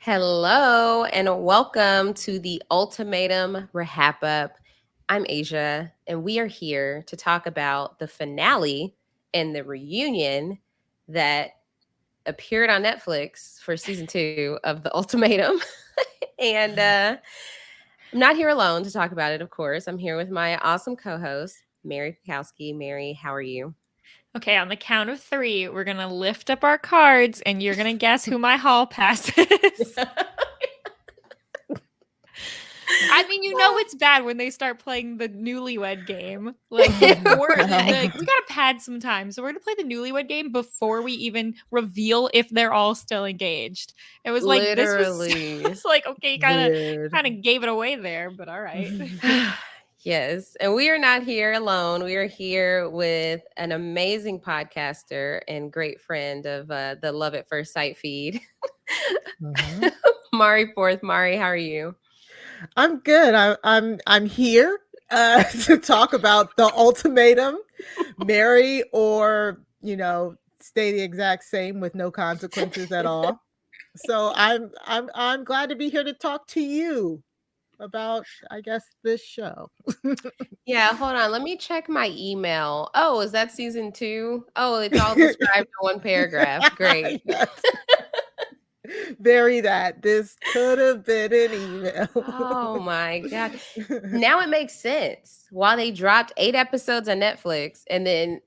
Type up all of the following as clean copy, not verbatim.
Hello and welcome to the Ultimatum RHAPup. I'm Aysha, and we are here to talk about the finale and the reunion that appeared on Netflix for season 2 of the Ultimatum. and I'm not here alone to talk about it, of course. I'm here with my awesome co-host, Mary Kwiatkowski. Mary, how are you? Okay, on the count of 3, we're gonna lift up our cards and you're gonna guess who my hall pass is. I mean, it's bad when they start playing the newlywed game. Like, we gotta pad some time. So we're gonna play the newlywed game before we even reveal if they're all still engaged. It was like this was Literally. it's like, okay, Weird. kind of gave it away there, but all right. Yes. And we are not here alone. We are here with an amazing podcaster and great friend of the Love at First Sight feed, Mari Forth. Mari, how are you? I'm good. I'm here to talk about the ultimatum, marry or stay the exact same with no consequences at all. So I'm glad to be here to talk to you about, I guess, this show. Yeah, hold on. Let me check my email. Oh, is that season 2? Oh, it's all described in one paragraph. Great. Yes. Very that. This could have been an email. Oh my God. Now it makes sense why they dropped 8 episodes on Netflix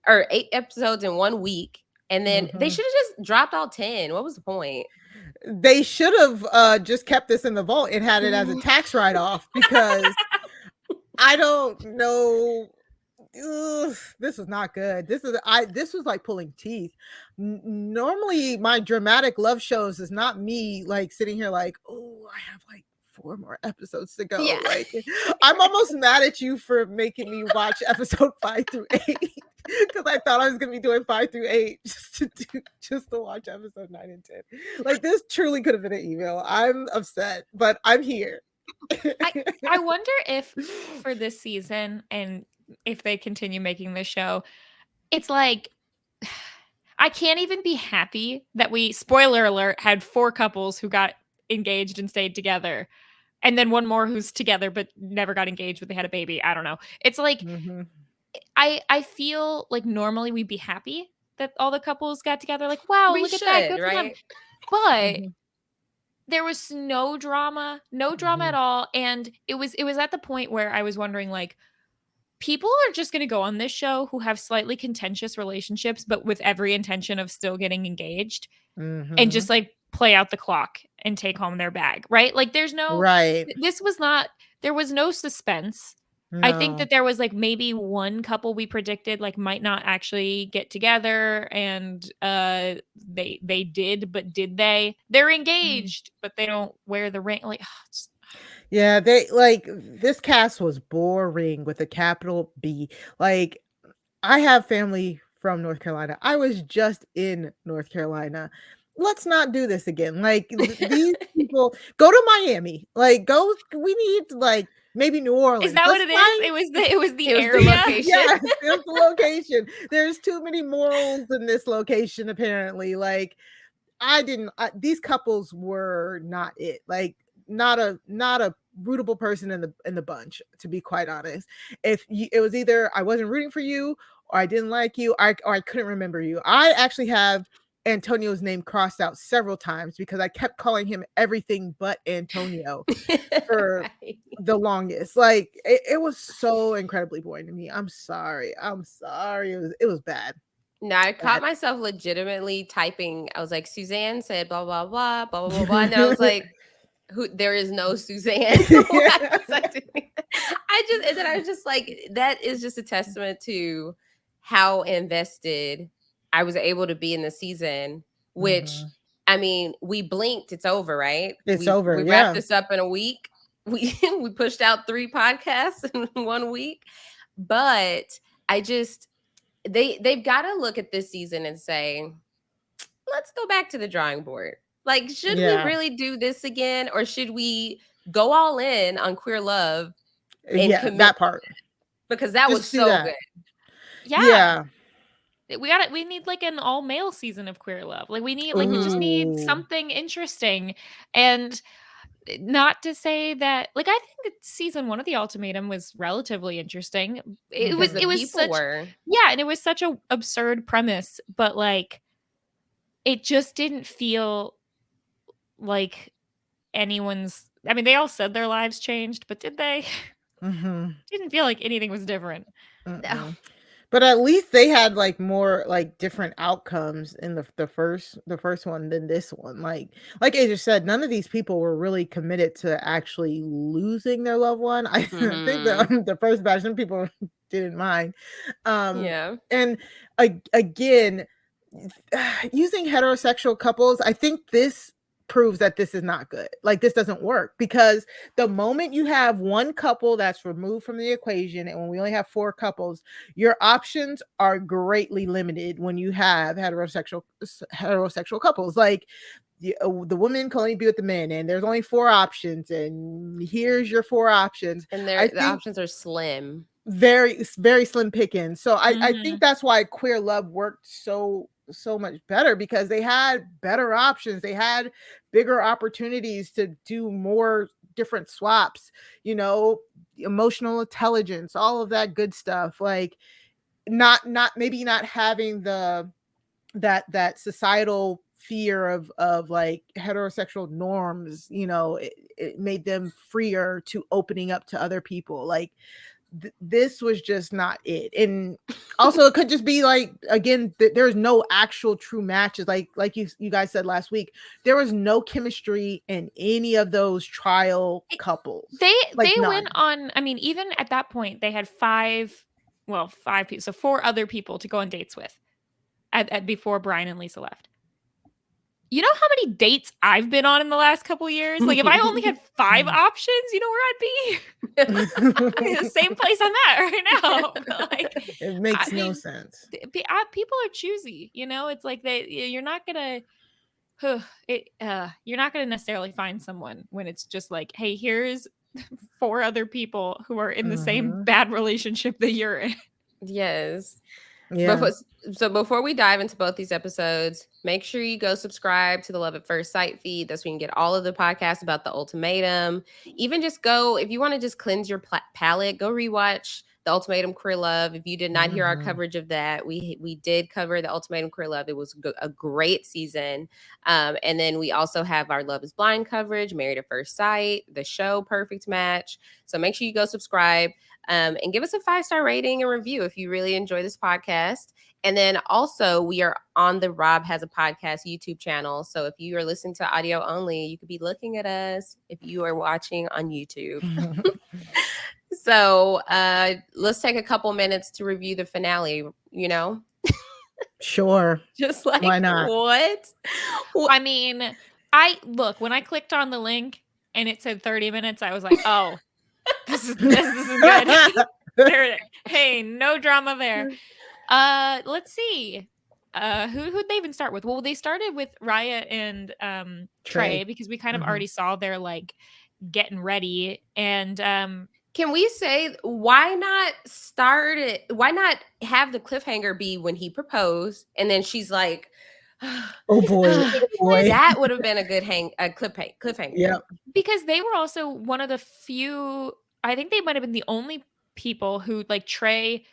or 8 episodes in 1 week. And then they should have just dropped all 10. What was the point? They should have just kept this in the vault and had it as a tax write-off because I don't know. Ugh, this is not good. This was like pulling teeth. Normally, my dramatic love shows is not me like sitting here like, oh, I have like 4 more episodes to go. Yeah. Like, I'm almost mad at you for making me watch episode 5 through 8 because I thought I was gonna be doing 5 through 8 just to watch episode 9 and 10. Like, this truly could have been an email. I'm upset, but I'm here. I wonder if for this season and if they continue making this show, it's like I can't even be happy that we, spoiler alert, had 4 couples who got engaged and stayed together. And then one more who's together but never got engaged, but they had a baby. I don't know. It's like I feel like normally we'd be happy that all the couples got together. Like, wow, look at that. Good for them. Right? But there was no drama at all. And it was at the point where I was wondering, like, people are just going to go on this show who have slightly contentious relationships, but with every intention of still getting engaged and just like play out the clock and take home their bag. Right. Like there was no suspense. No. I think that there was like maybe one couple we predicted like might not actually get together, and they did, but did they? They're engaged, but they don't wear the ring. Like, yeah, this cast was boring with a capital B. Like, I have family from North Carolina. I was just in North Carolina. Let's not do this again. Like, these people go to Miami. Like, we need like maybe New Orleans. Is that what it is? It was the area. The location. Yes, it was the location. There's too many morals in this location, apparently. Like, these couples were not it. Like, not a rootable person in the bunch, to be quite honest. It was either I wasn't rooting for you, or I didn't like you, or I couldn't remember you. I actually have Antonio's name crossed out several times because I kept calling him everything but Antonio for the longest. Like, it was so incredibly boring to me. I'm sorry. It was bad. No, I caught myself legitimately typing. I was like, Suzanne said blah, blah, blah, blah, blah, blah. And then I was like, there is no Suzanne. And then I was just like, that is just a testament to how invested I was able to be in the season, which I mean, we blinked, it's over, right? It's over. We wrapped this up in a week. We pushed out 3 podcasts in 1 week. But I just they've got to look at this season and say, let's go back to the drawing board. Like, should we really do this again, or should we go all in on queer love and commit that part? Because that was so good. Yeah. we need like an all male season of Queer Love. Like we just need Ooh. something interesting. And not to say that, like, I think that season 1 of the Ultimatum was relatively interesting. because the It was people such were. Yeah, and it was such a absurd premise, but like it just didn't feel like anyone's, I mean, they all said their lives changed, but did they? Mhm. Didn't feel like anything was different. Mm-mm. But at least they had like more like different outcomes in the first one than this one. Like I just said, none of these people were really committed to actually losing their loved one. I think Mm-hmm. the first batch, some people didn't mind. Yeah. And again, using heterosexual couples, I think this proves that this is not good. Like this doesn't work because the moment you have one couple that's removed from the equation, and when we only have four couples, your options are greatly limited when you have heterosexual couples. Like the woman can only be with the men, and there's only four options, and here's your four options. And I the think options are slim. very slim pickings. So I think Mhm. that's why Queer Love worked so much better because they had better options. They had bigger opportunities to do more different swaps, you know, emotional intelligence, all of that good stuff. Like not maybe not having that societal fear of like heterosexual norms, it made them freer to opening up to other people. Like this was just not it. And also it could just be like again there's no actual true matches, like you guys said last week, there was no chemistry in any of those trial It- couples, they like went none. on, I mean, even at that point, they had five people, so four other people to go on dates with at before Brian and Lisa left. You know how many dates I've been on in the last couple years? Like, if I only had 5 options, you know where I'd be? I'd be the same place I'm at right now. But, like, It I makes no mean, sense. people are choosy, you know? It's like you're not gonna you're not gonna necessarily find someone when it's just like, "Hey, here's 4 other people who are in the same Mhm. bad relationship that you're in." Yes. Yeah. Before, so before we dive into both these episodes, make sure you go subscribe to the Love at First Sight feed. That's where you can get all of the podcasts about the Ultimatum. Even just go, if you want to just cleanse your palate, go rewatch the Ultimatum Queer Love. If you did not hear our Mhm. coverage of that, we did cover the Ultimatum Queer Love. It was a great season. And then we also have our Love is Blind coverage, Married at First Sight, the show Perfect Match. So make sure you go subscribe. And give us a 5-star rating and review if you really enjoy this podcast. And then also, we are on the Rob Has a Podcast YouTube channel. So if you are listening to audio only, you could be looking at us if you are watching on YouTube. So let's take a couple minutes to review the finale, Sure. just Why like not? what? I mean, when I clicked on the link and it said 30 minutes, I was like, "Oh, this is good." Hey, no drama there. Let's see. Who'd they even start with? Well, they started with Raya and Trey. Trey, because we kind of Mhm. already saw their like getting ready. And Can we say why not start it? Why not have the cliffhanger be when he proposed and then she's like, Oh boy. Oh because boy. that would have been a good cliffhanger. Yep. because they were also one of the few, I think they might have been the only people who, like, Trey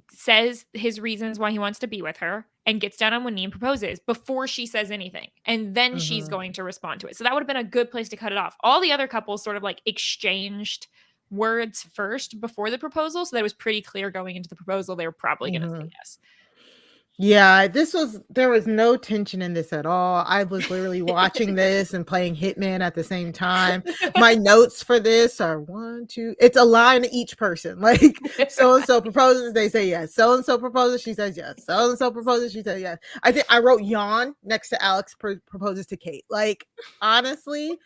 says his reasons why he wants to be with her and gets down on one knee and proposes before she says anything. And then she's Mhm. going to respond to it. So that would have been a good place to cut it off. All the other couples sort of like exchanged words first before the proposal. So that it was pretty clear going into the proposal they were probably going to say Mhm. yes. Yeah, there was no tension in this at all. I was literally watching this and playing Hitman at the same time. My notes for this are one, two, it's a line to each person. Like so and so proposes, they say yes. So and so proposes, she says yes. So and so proposes, she says yes. I think I wrote yawn next to Alex proposes to Kate. Like honestly,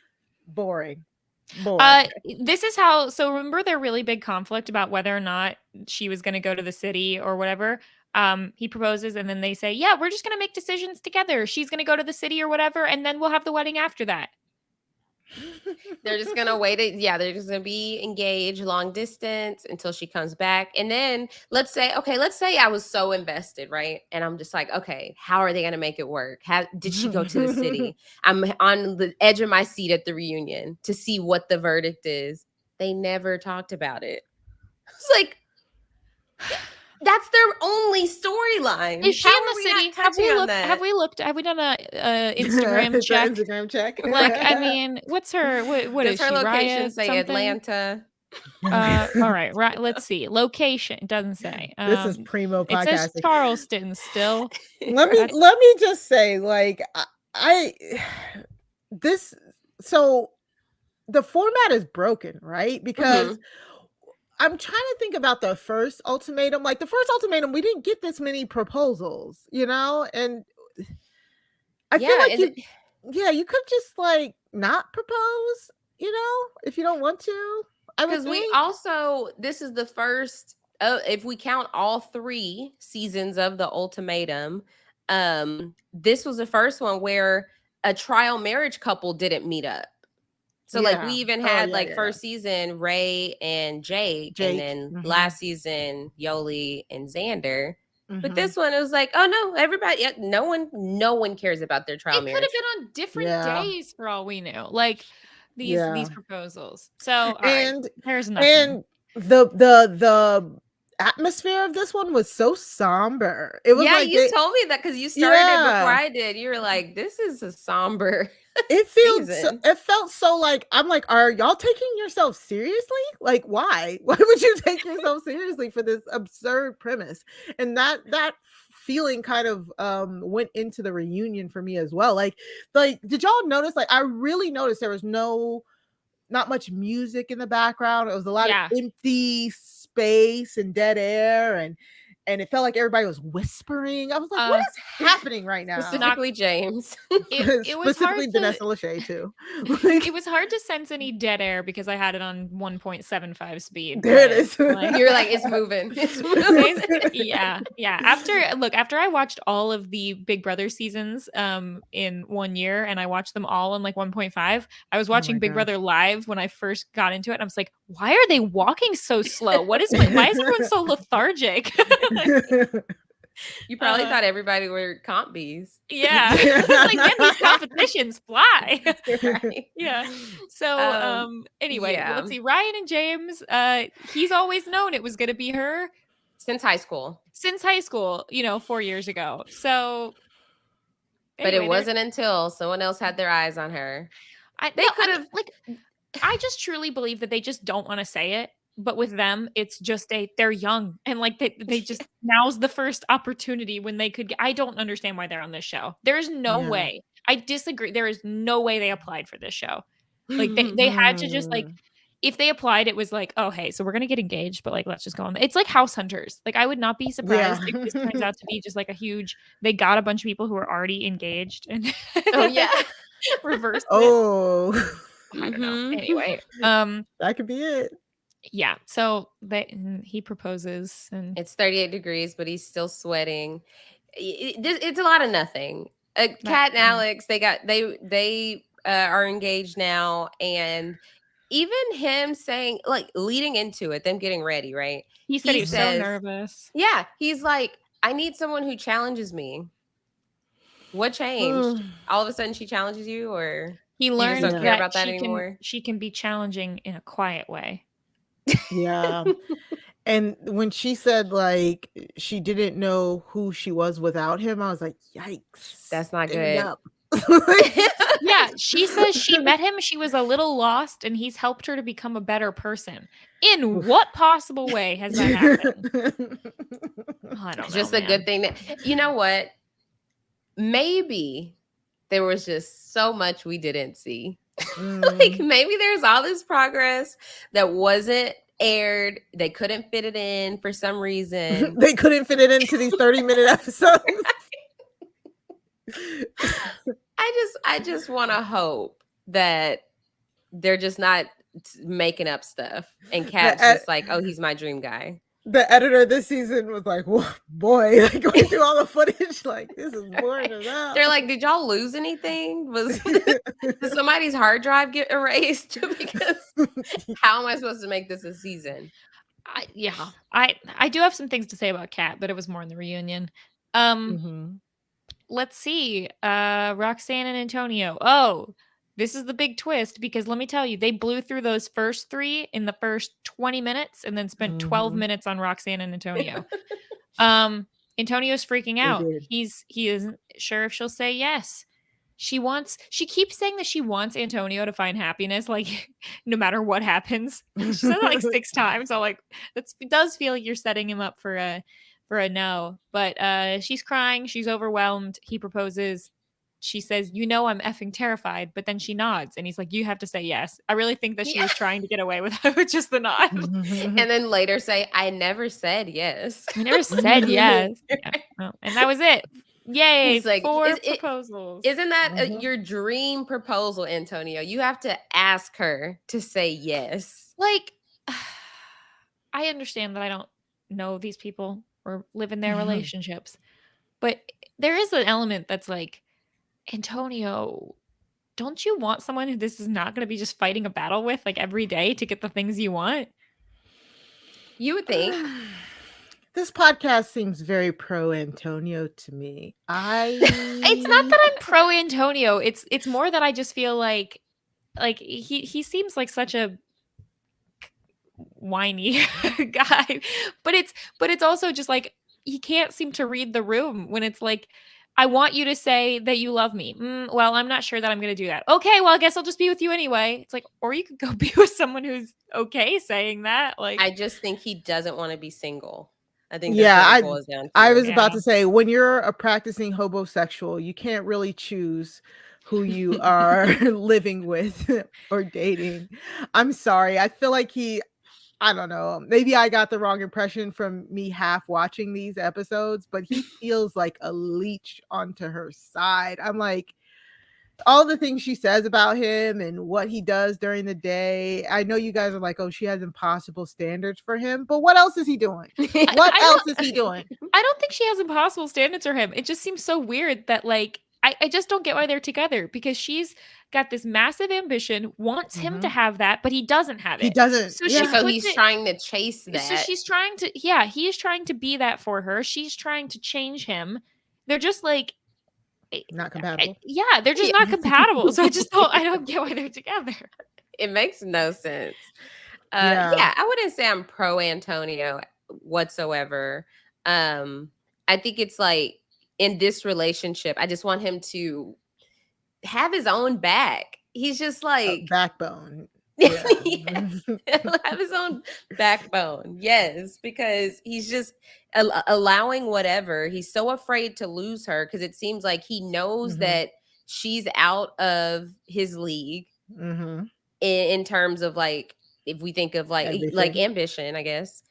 boring. Boring. Uh, this is how. So remember their really big conflict about whether or not she was going to go to the city or whatever. He proposes, and then they say, "Yeah, we're just going to make decisions together. She's going to go to the city or whatever, and then we'll have the wedding after that." They're just gonna wait. They're just gonna be engaged long distance until she comes back. And then let's say I was so invested, right? And I'm just like, okay, how are they gonna make it work? How did she go to the city? I'm on the edge of my seat at the reunion to see what the verdict is. They never talked about it. It's like that's their only storyline. Is she How in are the we not city? touching on that? Have we done a Instagram It's check? an Instagram check. Like, I mean, what's her? What Does is her she? location Raya say something? Atlanta? All right, right. Let's see. Location, it doesn't say. This is primo It says podcasting. Charleston still. Let me That's let me just say, like, I this so the format is broken, right? Because Mhm. I'm trying to think about the first ultimatum. Like the first ultimatum, we didn't get this many proposals, you know? And I feel Yeah, like you could just like not propose, you know, if you don't want to. I would because we think. also this is the first. If we count all 3 seasons of the ultimatum, this was the first one where a trial marriage couple didn't meet up. So like we Yeah. even Oh had yeah, like yeah, yeah. first season Ray and Jake, and Jake. then Mm-hmm. last season Yoli and Xander. But Mm-hmm. this one it was like, oh no, everybody, no one cares about their trial it. Could have marriage. been on different Yeah. days for all we knew. Like these Yeah. proposals. So all right, And there's nothing. and the atmosphere of this one was so somber. It was Yeah, like you they told me that because you started it before yeah. I did. You were like, this is a somber It season. felt so like I'm like, are y'all taking yourself seriously? Like why? Why would you take yourself seriously for this absurd premise? And that feeling kind of went into the reunion for me as well. Like did y'all notice, like I really noticed there was not much music in the background. It was a lot of Yeah. empty space and dead air, and it felt like everybody was whispering. I was like, what is happening right now? Not Specifically James. it was hard Specifically to Vanessa Lachey too. it was hard to sense any dead air because I had it on 1.75 speed. There it But is. like You're like, it's moving. It's moving. yeah. After I watched all of the Big Brother seasons in 1 year, and I watched them all in like 1.5, I was Oh my watching Big gosh. Brother live when I first got into it, and I was like, why are they walking so slow? Why is everyone so lethargic? You probably Uh, thought everybody were comp bees. yeah. I was like, man, these competitions fly. Right. Yeah. So anyway, Yeah. let's see. Ryan and James, he's always known it was gonna be her Since high school. since high school, 4 years ago. So But it anyway, there wasn't until someone else had their eyes on her. I They no, could I mean, have. like, I just truly believe that they just don't want to say it. But with them, it's just they're young, and like they just now's the first opportunity when they could I don't understand why they're on this show. There's no Yeah. way. I disagree. There is no way they applied for this show. Like they had to just like if they applied, it was like, oh hey, so we're gonna get engaged, but like let's just go on. It's like House Hunters. Like I would not be Yeah. surprised if this turns out to be just like a huge. They got a bunch of people who are already engaged and Oh yeah. reversed it. Oh. I don't know. Mhm. Anyway, That could be it. yeah. So he proposes and It's 38 degrees, but he's still sweating. It's a lot of nothing. that Kat and Alex, they are engaged now, and even him saying, like, leading into it, them getting ready, right? he said he He was so says, nervous. yeah, he's like, I need someone who challenges me. What changed? All of a sudden she challenges you, or He you just don't learned care Yeah. that about that anymore? she can be challenging in a quiet way. Yeah. And when she said like she didn't know who she was without him, I was like, yikes. That's not Stand good. up. Like, Yeah, she says she met him, she was a little lost, and he's helped her to become a better person. In oof. what possible way has that happened? I don't It's know, just a good man. thing that, you know what? Maybe there was just so much we didn't see. Like maybe there's all this progress that wasn't aired. They couldn't fit it in for some reason. They couldn't fit it into these 30-minute episodes. I just want to hope that they're just not making up stuff and Kat's The just like, oh, he's my dream guy. the editor this season was like, "Whoa, boy!" Like going through all the footage, like this is boring as hell. They're like, did y'all lose anything? Did somebody's hard drive get erased? Because how am I supposed to make this a season? I do have some things to say about Kat, but it was more in the reunion. Um, Mhm. let's see. Roxanne and Antonio. Oh, this is the big twist because let me tell you, they blew through those first 3 in the first 20 minutes and then spent 12 Mhm. minutes on Roxanne and Antonio. Um, Antonio's freaking They out. did. He isn't sure if she'll say yes. She keeps saying that she wants Antonio to find happiness, like no matter what happens. She said it like 6 times. So like it does feel like you're setting him up for a no. But she's crying, she's overwhelmed. He proposes. She says, "You know I'm effing terrified," but then she nods and he's like, "You have to say yes." I really think that she Yeah. was trying to get away with, with just the nod. And then later say, I never said yes. I never said yes. Yeah, well, and that was it. Yay, He's like, 4 proposals. isn't that Mhm. your dream proposal, Antonio? You have to ask her to say yes. Like, I understand that I don't know these people or live in their relationships, but there is an element that's like, Antonio, don't you want someone who this is not going to be just fighting a battle with like every day to get the things you want? You would think. This podcast seems very pro Antonio to me. It's not that I'm pro Antonio. It's more that I just feel like he seems like such a whiny guy. But it's also just like he can't seem to read the room when it's like, I want you to say that you love me. Well, I'm not sure that I'm going to do that. Okay, well, I guess I'll just be with you anyway. It's like, or you could go be with someone who's okay saying that. Like, I just think he doesn't want to be single. I think that's Yeah, what it boils down I to. was about yeah. to say when you're a practicing homosexual, you can't really choose who you are living with or dating. I'm sorry. I feel like I don't know. Maybe I got the wrong impression from me half watching these episodes, but he feels like a leech onto her side. I'm like, all the things she says about him and what he does during the day. I know you guys are like, oh, she has impossible standards for him, but what else is he doing? I, What I else don't is he doing? I don't think she has impossible standards for him. It just seems so weird that like I just don't get why they're together because she's got this massive ambition, wants him to Mhm. have that, but he doesn't have He it. doesn't. So she Yeah. So puts he's it trying to chase so that. she's trying to, yeah, he is trying to be that for her. She's trying to change him. They're just like Not compatible. yeah, they're just Yeah. not compatible. So I don't get why they're together. It makes no sense. Yeah. Yeah, I wouldn't say I'm pro Antonio whatsoever. Um, I think it's like in this relationship, I just want him to have his own back. He's just like Backbone. Yeah. yeah, have his own backbone. Yes, because he's just allowing whatever. He's so afraid to lose her because it seems like he knows Mhm. that she's out of his league Mhm. in terms of like if we think of like Everything. ambition, I guess.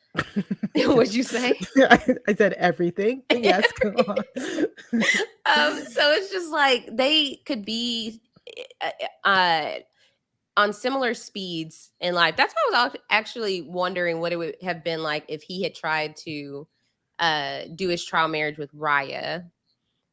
What'd you say? I said everything, but yes, go on. So it's just like they could be uh on similar speeds in life. That's why I was actually wondering what it would have been like if he had tried to do his trial marriage with Raya.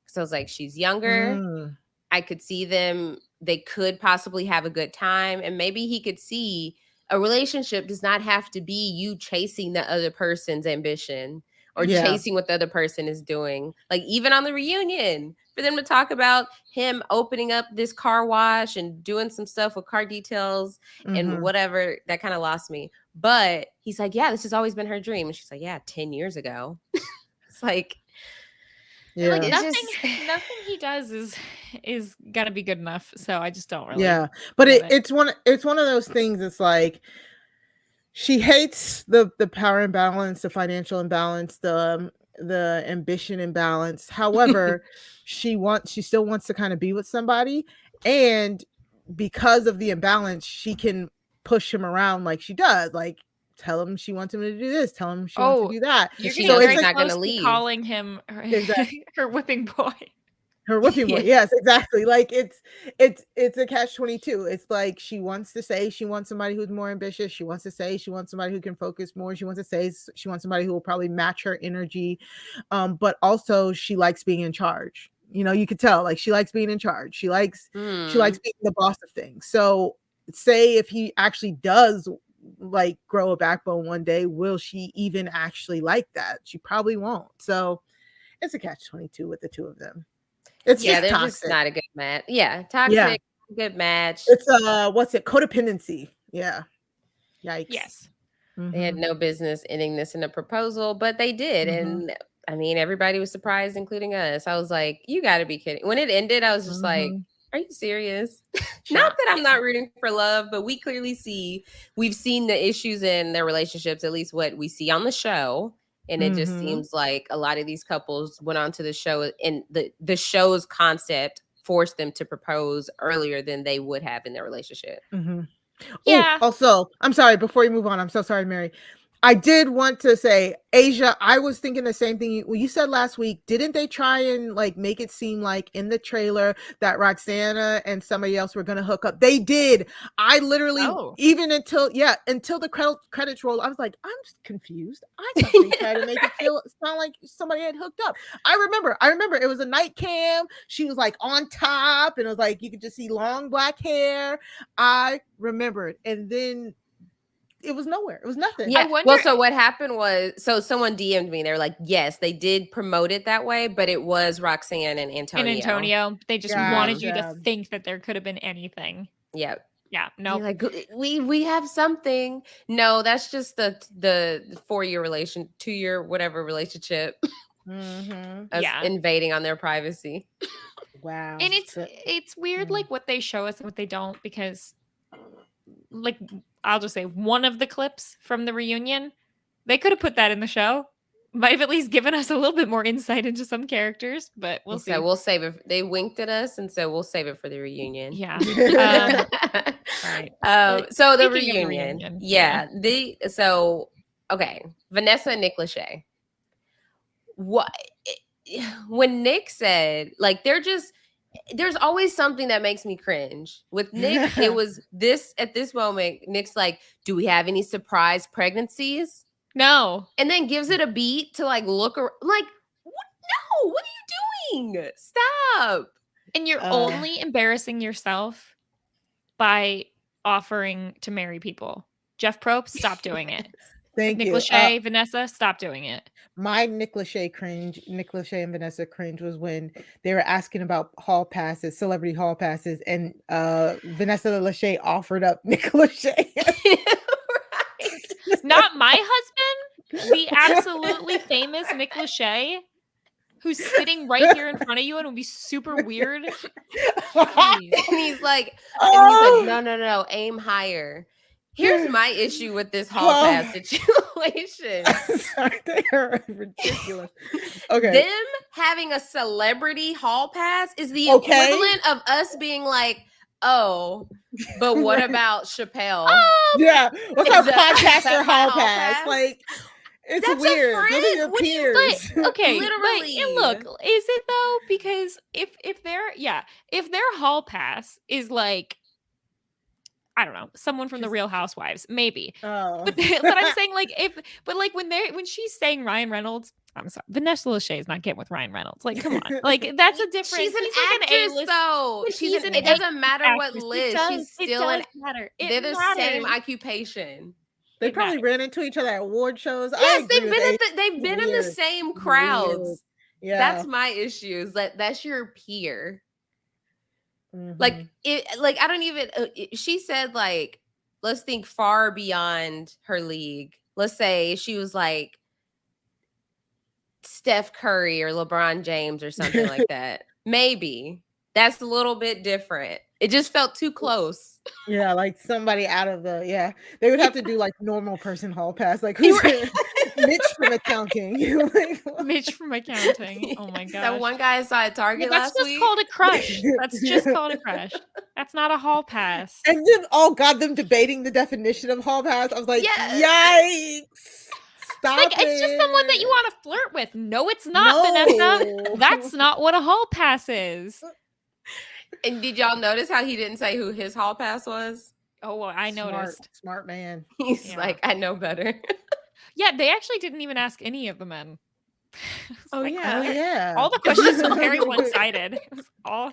So I was like, she's younger. Mm, I could see them, they could possibly have a good time. And maybe he could see a relationship does not have to be you chasing the other person's ambition or yeah. chasing what the other person is doing. Like, even on the reunion, for them to talk about him opening up this car wash and doing some stuff with car details and Mhm. whatever, that kind of lost me. But he's like, yeah, this has always been her dream. And she's like, yeah, 10 years ago. It's like, And like Yeah. it's nothing just, nothing he does is gonna be good enough. So I just don't really Yeah. But get it. it's one of those things. It's like she hates the power imbalance, the financial imbalance, the ambition imbalance. However, she still wants to kind of be with somebody, and because of the imbalance, she can push him around like she does. Like tell him she wants him to do this, tell him she wants to Oh, do that. because you're she getting So knows it's he's very like not going close to to leave. calling him her, exactly her whipping boy. Her whipping boy. Yeah. Yes, exactly. Like it's a catch-22. It's like she wants to say she wants somebody who's more ambitious. She wants to say she wants somebody who can focus more. She wants to say she wants somebody who will probably match her energy. But also she likes being in charge. You know, you could tell like she likes being in charge. She likes Hmm. being the boss of things. So say if he actually does like grow a backbone one day, will she even actually like that? She probably won't. So it's a catch-22 with the two of them. It's Yeah, just they're just toxic. not a good match. Yeah, Yeah. toxic, good match. It's, what's it? Codependency. Yeah. Yikes. Yes. They had Mhm. no business ending this in a proposal, but they did. Mhm. And I mean, everybody was surprised, including us. I was like, you got to be kidding. When it ended, I was just like, Mhm. are you serious? Not Shocked. that I'm not rooting for love, but we clearly see, we've seen the issues in their relationships, at least what we see on the show. And it just Mhm. seems like a lot of these couples went on to the show, and the show's concept forced them to propose earlier than they would have in their relationship. Mhm. Oh, Yeah. also, I'm sorry, before you move on, I'm so sorry, Mary. I did want to say, Asia, I was thinking the same thing you said last week. Didn't they try and like make it seem like in the trailer that Roxana and somebody else were gonna hook up? They did. I literally Oh. even until the credits rolled, I was like, I'm just confused. I thought they tried to make it sound like somebody had hooked up. I remember it was a night cam. She was like on top, and it was like you could just see long black hair. I remembered, and then it was nowhere. It was nothing. I Yeah. wonder Well, so what happened was, so someone DM'd me. They were like, yes, they did promote it that way, but it was Roxanne and in Antonio. Antonio, they just wanted you to Gotcha. think that there could have been anything. Yep. Yeah. You're Nope. like, we have something. No, that's just the 4-year relation, 2-year whatever relationship, Mhm. us Yeah. invading on their privacy. Wow. And it's weird Mm. like what they show us and what they don't, because like I'll just say one of the clips from the reunion, they could have put that in the show. Might have at least given us a little bit more insight into some characters, but we'll And so see. we'll save it. They winked at us, and so we'll save it for the reunion. Yeah. All right. So the Speaking of the reunion, reunion, yeah. Okay, Vanessa and Nick Lachey. What when Nick said like there's always something that makes me cringe. With Nick, it was this at this moment, Nick's like, do we have any surprise pregnancies? No. And then gives it a beat to like look around. Like, what? No, what are you doing? Stop. And you're Uh, only embarrassing yourself by offering to marry people. Jeff Probst, stop doing it. thank Nick you. Lachey, Vanessa, stop doing it. My Nick Lachey and Vanessa cringe was when they were asking about hall passes, celebrity hall passes, and Vanessa Lachey offered up Nick Lachey. Right. Not my husband, the absolutely famous Nick Lachey, who's sitting right here in front of you and would be super weird. Jeez. And he's like, Oh. no, aim higher. Here's my issue with this hall Oh. pass situation. Sorry, they are ridiculous. Okay. Them having a celebrity hall pass is the Okay. equivalent of us being like, oh, but what Right. about Chappelle? Yeah. What's Is our that- is podcaster that my hall hall pass? pass? Like, it's That's a weird. Those are friend. your What do you- peers. Okay, Literally. but look, is it though? Because if their hall pass is like, I don't know, someone from the Just- Real Housewives, maybe. Oh. But I'm saying like when she's saying Ryan Reynolds, I'm sorry, Vanessa Lachey is not getting with Ryan Reynolds. Like, come on, like that's a different. She's an he's like actress, A-list, though. but She's he's an, an it doesn't matter what actress. list. She's still it an. does matter. They're the same matters. occupation. They It probably matters. ran into each other at award shows. I Yes, agree with Ace. they've been in the Weird. same Weird. crowds. Yeah. That's my issues. That's your peer. Like Mhm. it. Like I don't even. She said like, let's think far beyond her league. Let's say she was like Steph Curry or LeBron James or something like that. Maybe that's a little bit different. It just felt too close. Yeah, like somebody out of the They would have to do like normal person hall pass. Like You who's were- Mitch from accounting? Like, Mitch from accounting. Oh my That gosh. one guy I saw at Yeah, Target that's last just week. called a crush. That's just called a crush. That's not a hall pass. And then them debating the definition of hall pass. I was like, Yes. yikes. Stop it's just someone that you want to flirt with. No, it's not, Vanessa. That's not what a hall pass is. And did y'all notice how he didn't say who his hall pass was? Oh, well, I noticed. Smart man. He's like, I know better. Yeah, they actually didn't even ask any of the men. Oh, like, yeah. All the questions were very one-sided. It was all.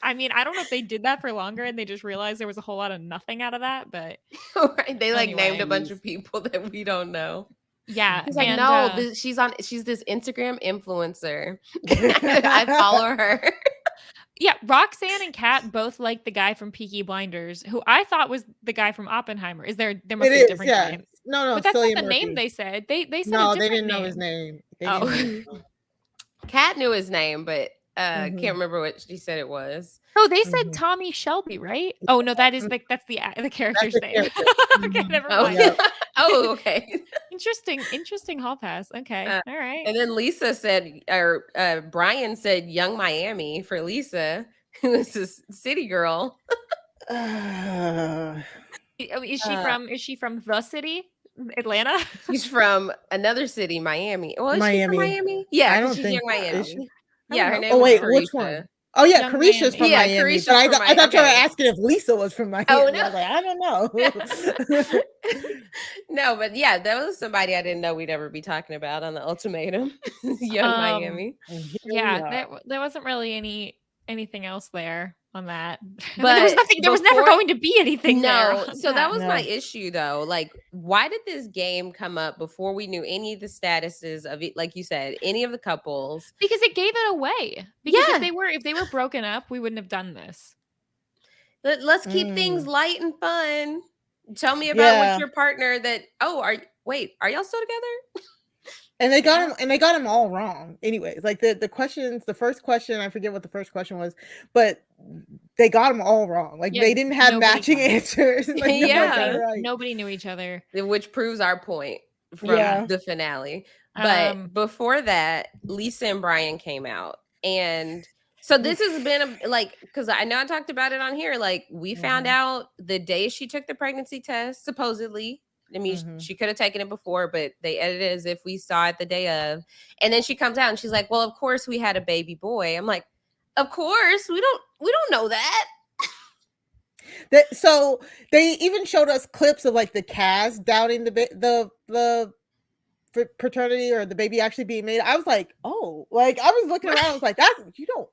I mean, I don't know if they did that for longer and they just realized there was a whole lot of nothing out of that, but right. They like anyway. named a bunch of people that we don't know. Yeah, he's like, no, she's this Instagram influencer. I follow her. Yeah, Roxanne and Kat both like the guy from Peaky Blinders, who I thought was the guy from Oppenheimer. There must be a different guy. No, but that's Cillian not the Murphy. name they said. They said no, a different they didn't name. know his name. Kat knew his name, but can't remember what she said it was. Oh, they said Tommy Shelby, right? Oh no, that's the character's name. Okay, never mind. Yeah. Oh, okay. Interesting hall pass. Okay, all right. And then Lisa said, or Brian said, "Young Miami" for Lisa, who is this city girl. Is she from the city, Atlanta? She's from another city, Miami. Well, is Miami. she from Miami? Yeah, I don't she's think Young Miami. She? Yeah, her name. Oh wait, Carisha. which one? Oh yeah, Young Carisha's from Miami. Miami. Carisha's But from I thought you were okay. asking if Lisa was from Miami. Oh no, I was like, I don't know. No, but yeah, that was somebody I didn't know we'd ever be talking about on the Ultimatum. Young Miami. Yeah, there wasn't really anything else there on that. But there was nothing. There was never going to be anything. No, there so that was my issue though. Like, why did this game come up before we knew any of the statuses of it? Like you said, any of the couples, because it gave it away. Because if they were broken up, we wouldn't have done this. Let's keep things light and fun. Tell me about with your partner that. Oh, are y'all still together? And they got him, and they got him all wrong. Anyways, like the questions, the first question, I forget what the first question was, but they got them all wrong. Like they didn't have matching answers. Like, nobody knew each other, which proves our point from the finale. But before that, Lisa and Brian came out, and so this has been because I know I talked about it on here. Like we found out the day she took the pregnancy test, supposedly. I mean, she could have taken it before, but they edited it as if we saw it the day of. And then she comes out and she's like, "Well, of course we had a baby boy." I'm like, "Of course, we don't know that." So they even showed us clips of like the cast doubting the paternity or the baby actually being made. I was like, oh, like I was looking around. I was like,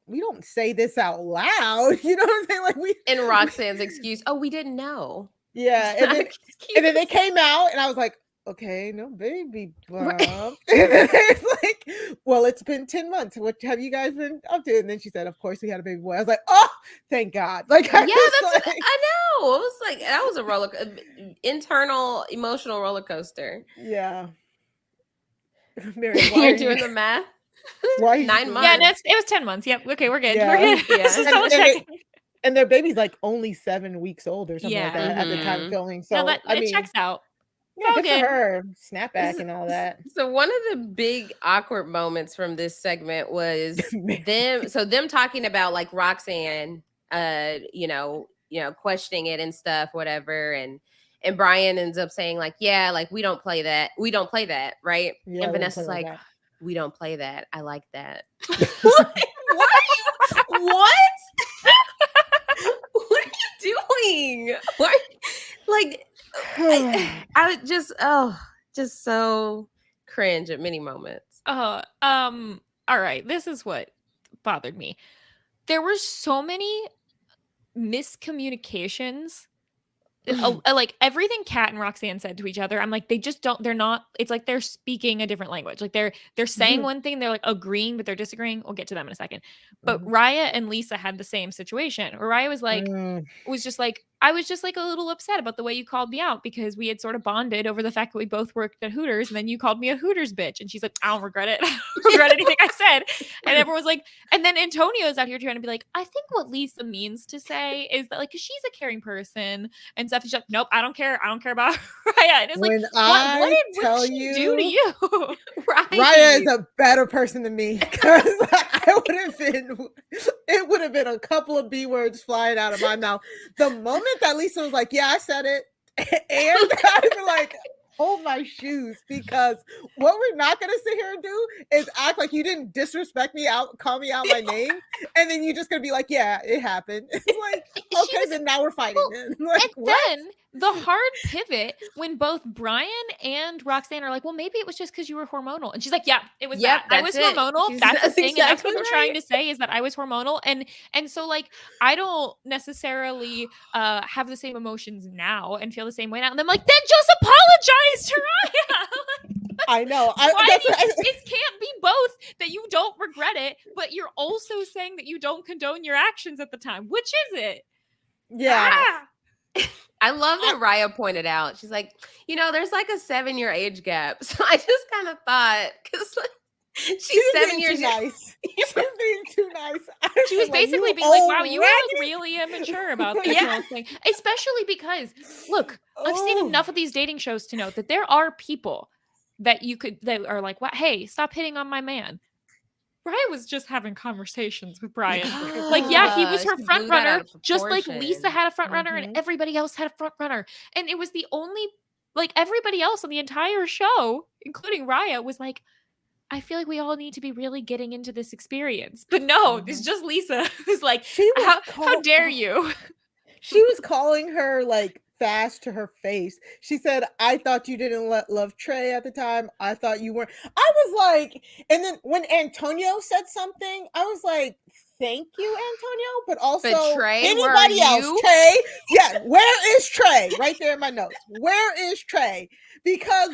we don't say this out loud. You know what I'm saying? Like and Roxanne's excuse, "Oh, we didn't know." Yeah, and then they came out, and I was like, okay, no baby bump. And it's like, well, it's been 10 months. What have you guys been up to? And then she said, of course, we had a baby boy. I was like, oh, thank God. Like, I know. It was like that was a internal emotional roller coaster. Yeah. Mary, you're doing the math. Why 9 months? Yeah, it was 10 months. Yep. Okay, we're good. Yeah. We're good. Yeah. And their baby's like only 7 weeks old or something like that at the time of filming. So it checks out. Yeah, good for her. Snapback and all that. So one of the big awkward moments from this segment was them talking about like Roxanne, questioning it and stuff, whatever, and Brian ends up saying like, yeah, like we don't play that, right? Yeah, and Vanessa's like, we don't play that. I like that. What? What? What are you doing? What? Like, I just so cringe at many moments. All right. This is what bothered me. There were so many miscommunications. Like everything Kat and Roxanne said to each other, I'm like, they're not, it's like they're speaking a different language. Like they're saying one thing, they're like agreeing, but they're disagreeing. We'll get to them in a second. But Raya and Lisa had the same situation where Raya was like, I was just like a little upset about the way you called me out because we had sort of bonded over the fact that we both worked at Hooters and then you called me a Hooters bitch. And she's like, I don't regret it. I don't regret anything I said. And everyone's like, and then Antonio's out here trying to be like, I think what Lisa means to say is that like, cause she's a caring person and stuff. She's like, nope, I don't care. I don't care about Raya. And it's like, what did she do to you? Raya is a better person than me. Cause it would have been a couple of B words flying out of my mouth. The moment that Lisa was like, yeah, I said it. And I was like, hold my shoes, because what we're not gonna sit here and do is act like you didn't disrespect me out, call me out my name, and then you're just gonna be like, yeah, it happened. It's like, She okay, was then now we're fighting. well, Then. Like, and what? then the hard pivot when both Brian and Roxanne are like, well, maybe it was just because you were hormonal. And she's like, yeah, it was Yep, that. I that's was it. hormonal. She's That's a that's thing. And that's exactly what I'm right. trying to say is that I was hormonal. And so like, I don't necessarily have the same emotions now and feel the same way now. And I'm like, then just apologize to Raya. I know. Why That's do you, what it can't be both that you don't regret it, but you're also saying that you don't condone your actions at the time. Which is it? yeah. Ah! I love that Raya pointed out. She's like, there's like a 7-year age gap. So I just kind of thought, because she's 7 years too nice. She's being too nice. I She was feel like, basically you being like, old wow, you are raggedy. really immature about this Yeah. whole thing. Especially because, look, I've seen Oh. enough of these dating shows to know that there are people that are like, "What? Hey, stop hitting on my man." Raya was just having conversations with Brian. Like, yeah, he was her She front blew that out runner, of just like Lisa proportion. had a front runner and Mhm. everybody else had a front runner. And it was the only, like, everybody else on the entire show, including Raya, was like, I feel like we all need to be really getting into this experience. But no, it's just Lisa who's like, She was how dare you? She was calling her like fast to her face. She said, I thought you didn't love Trey at the time. I thought you weren't. I was like, and then when Antonio said something, I was like, thank you, Antonio. But also, Trey, where are anybody else? you? Trey? Yeah, where is Trey? Right there in my notes. Where is Trey? Because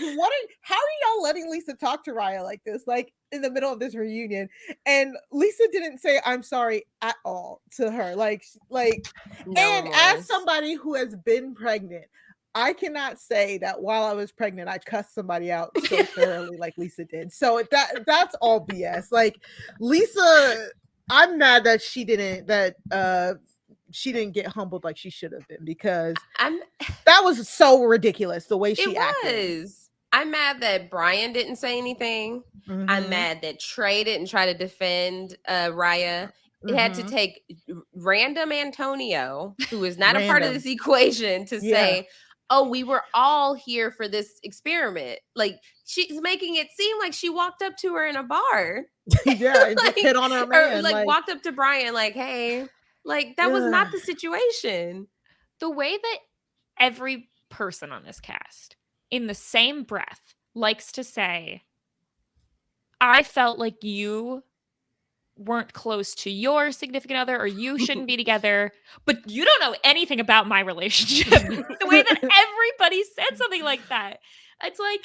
how are y'all letting Lisa talk to Raya like this? Like in the middle of this reunion. And Lisa didn't say I'm sorry at all to her. No And as remorse. somebody who has been pregnant, I cannot say that while I was pregnant, I cussed somebody out so thoroughly like Lisa did. So that's all BS. Like Lisa, I'm mad that she didn't get humbled like she should have been, because that was so ridiculous the way she acted. I'm mad that Brian didn't say anything. I'm Mhm. mad that Trey didn't try to defend Raya. It had to Mhm. take random Antonio, who is not a part of Random. this equation, to Yeah. say, oh, we were all here for this experiment. Like, she's making it seem like she walked up to her in a bar. Yeah, and just hit on her Or man. like walked up to Brian like, hey, like that was not the situation. The way that every person on this cast, in the same breath, likes to say, I felt like you weren't close to your significant other, or you shouldn't be together, but you don't know anything about my relationship. The way that everybody said something like that. It's like,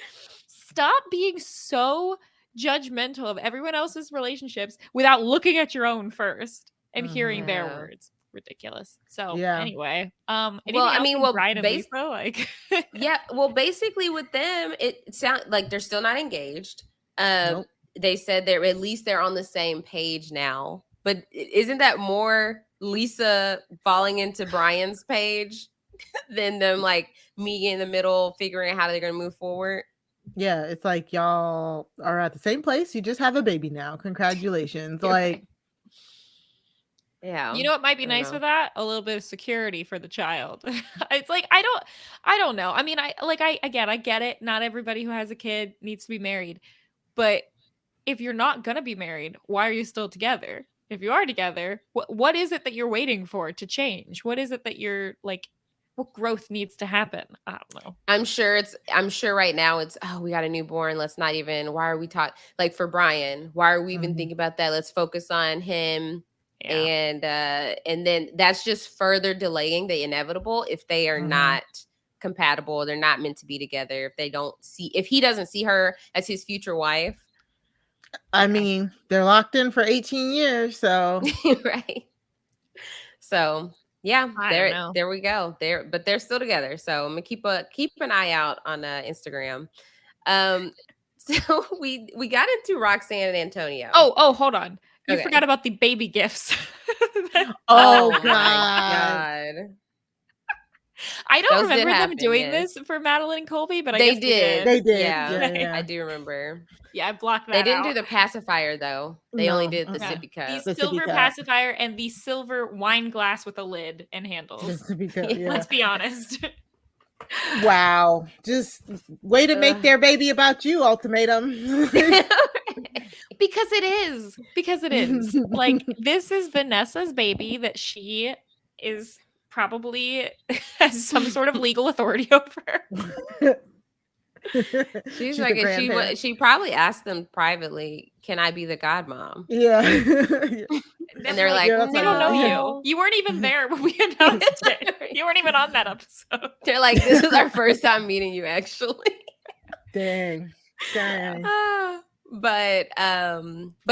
stop being so judgmental of everyone else's relationships without looking at your own first and hearing their Yeah. words. Ridiculous. So Yeah. anyway, anything Well, I else mean, on well, Brian and Lisa? Like, yeah, well, basically with them, it sounds like they're still not engaged. Nope. They said at least they're on the same page now. But isn't that more Lisa falling into Brian's page than them like meeting in the middle, figuring out how they're going to move forward? Yeah, it's like y'all are at the same place. You just have a baby now. Congratulations. You're Like, right. Yeah. you know what might be I don't nice know. with that? A little bit of security for the child. It's like, I don't know. I mean, I get it. Not everybody who has a kid needs to be married. But if you're not gonna be married, why are you still together? If you are together, what is it that you're waiting for to change? What is it that you're like, what growth needs to happen? I don't know. I'm sure right now it's, oh, we got a newborn. Let's not even, why are we talking? Like for Brian, why are we even Mhm. thinking about that? Let's focus on him. Yeah. And then that's just further delaying the inevitable if they are Mhm. not compatible, they're not meant to be together, if he doesn't see her as his future wife. I mean, they're locked in for 18 years, so Right. So yeah, I don't know. there we go. But they're still together. So I'm gonna keep an eye out on Instagram. So we got into Roxanne and Antonio. Oh, hold on. You Okay. forgot about the baby gifts. oh my god. god. I don't Those did remember them happen, doing yes. this for Madeline and Colby, but I They guess did. They did. Yeah, Yeah. I do remember. Yeah, I blocked that They didn't out. do the pacifier though. They only did the Yeah. sippy cup. The The sippy silver cup. pacifier and the silver wine glass with a lid and handles. The sippy cup, Yeah. yeah. Let's be honest. Wow. Just way to make their baby about you, Ultimatum. Because it is. Because it is. Like, this is Vanessa's baby that she is probably has some sort of legal authority over. She's She's like, the and grandparent. she probably asked them privately, "Can I be the godmom?" Yeah. And Then, they're like, like, Yeah, that's we how don't know yeah. you. You weren't even there when we announced it. You weren't even on that episode. They're like, "This is our first time meeting you, actually." Dang. Dang. Ah, but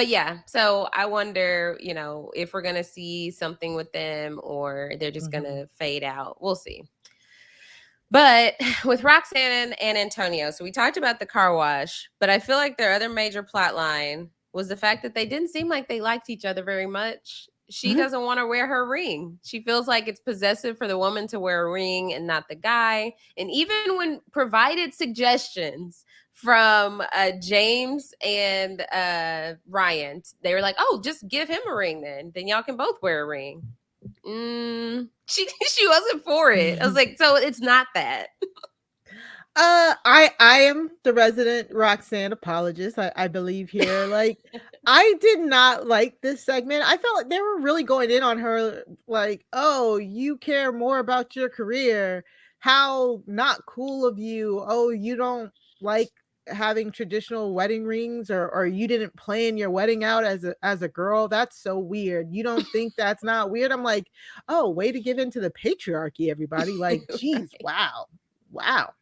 yeah, so I wonder, if we're gonna see something with them or they're just Mhm. gonna fade out. We'll see. But with Roxanne and Antonio, so we talked about the car wash, but I feel like their other major plot line was the fact that they didn't seem like they liked each other very much. She Mhm. doesn't want to wear her ring. She feels like it's possessive for the woman to wear a ring and not the guy. And even when provided suggestions from James and Ryan, they were like, "Oh, just give him a ring then y'all can both wear a ring." She wasn't for it. I was like, so it's not that. I am the resident Roxanne apologist. I believe here. Like, I did not like this segment. I felt like they were really going in on her. Like, oh, you care more about your career. How not cool of you. Oh, you don't like having traditional wedding rings, or you didn't plan your wedding out as a girl. That's so weird. You don't think that's not weird? I'm like, oh, way to give into the patriarchy, everybody. Like, geez, Right. wow. Wow.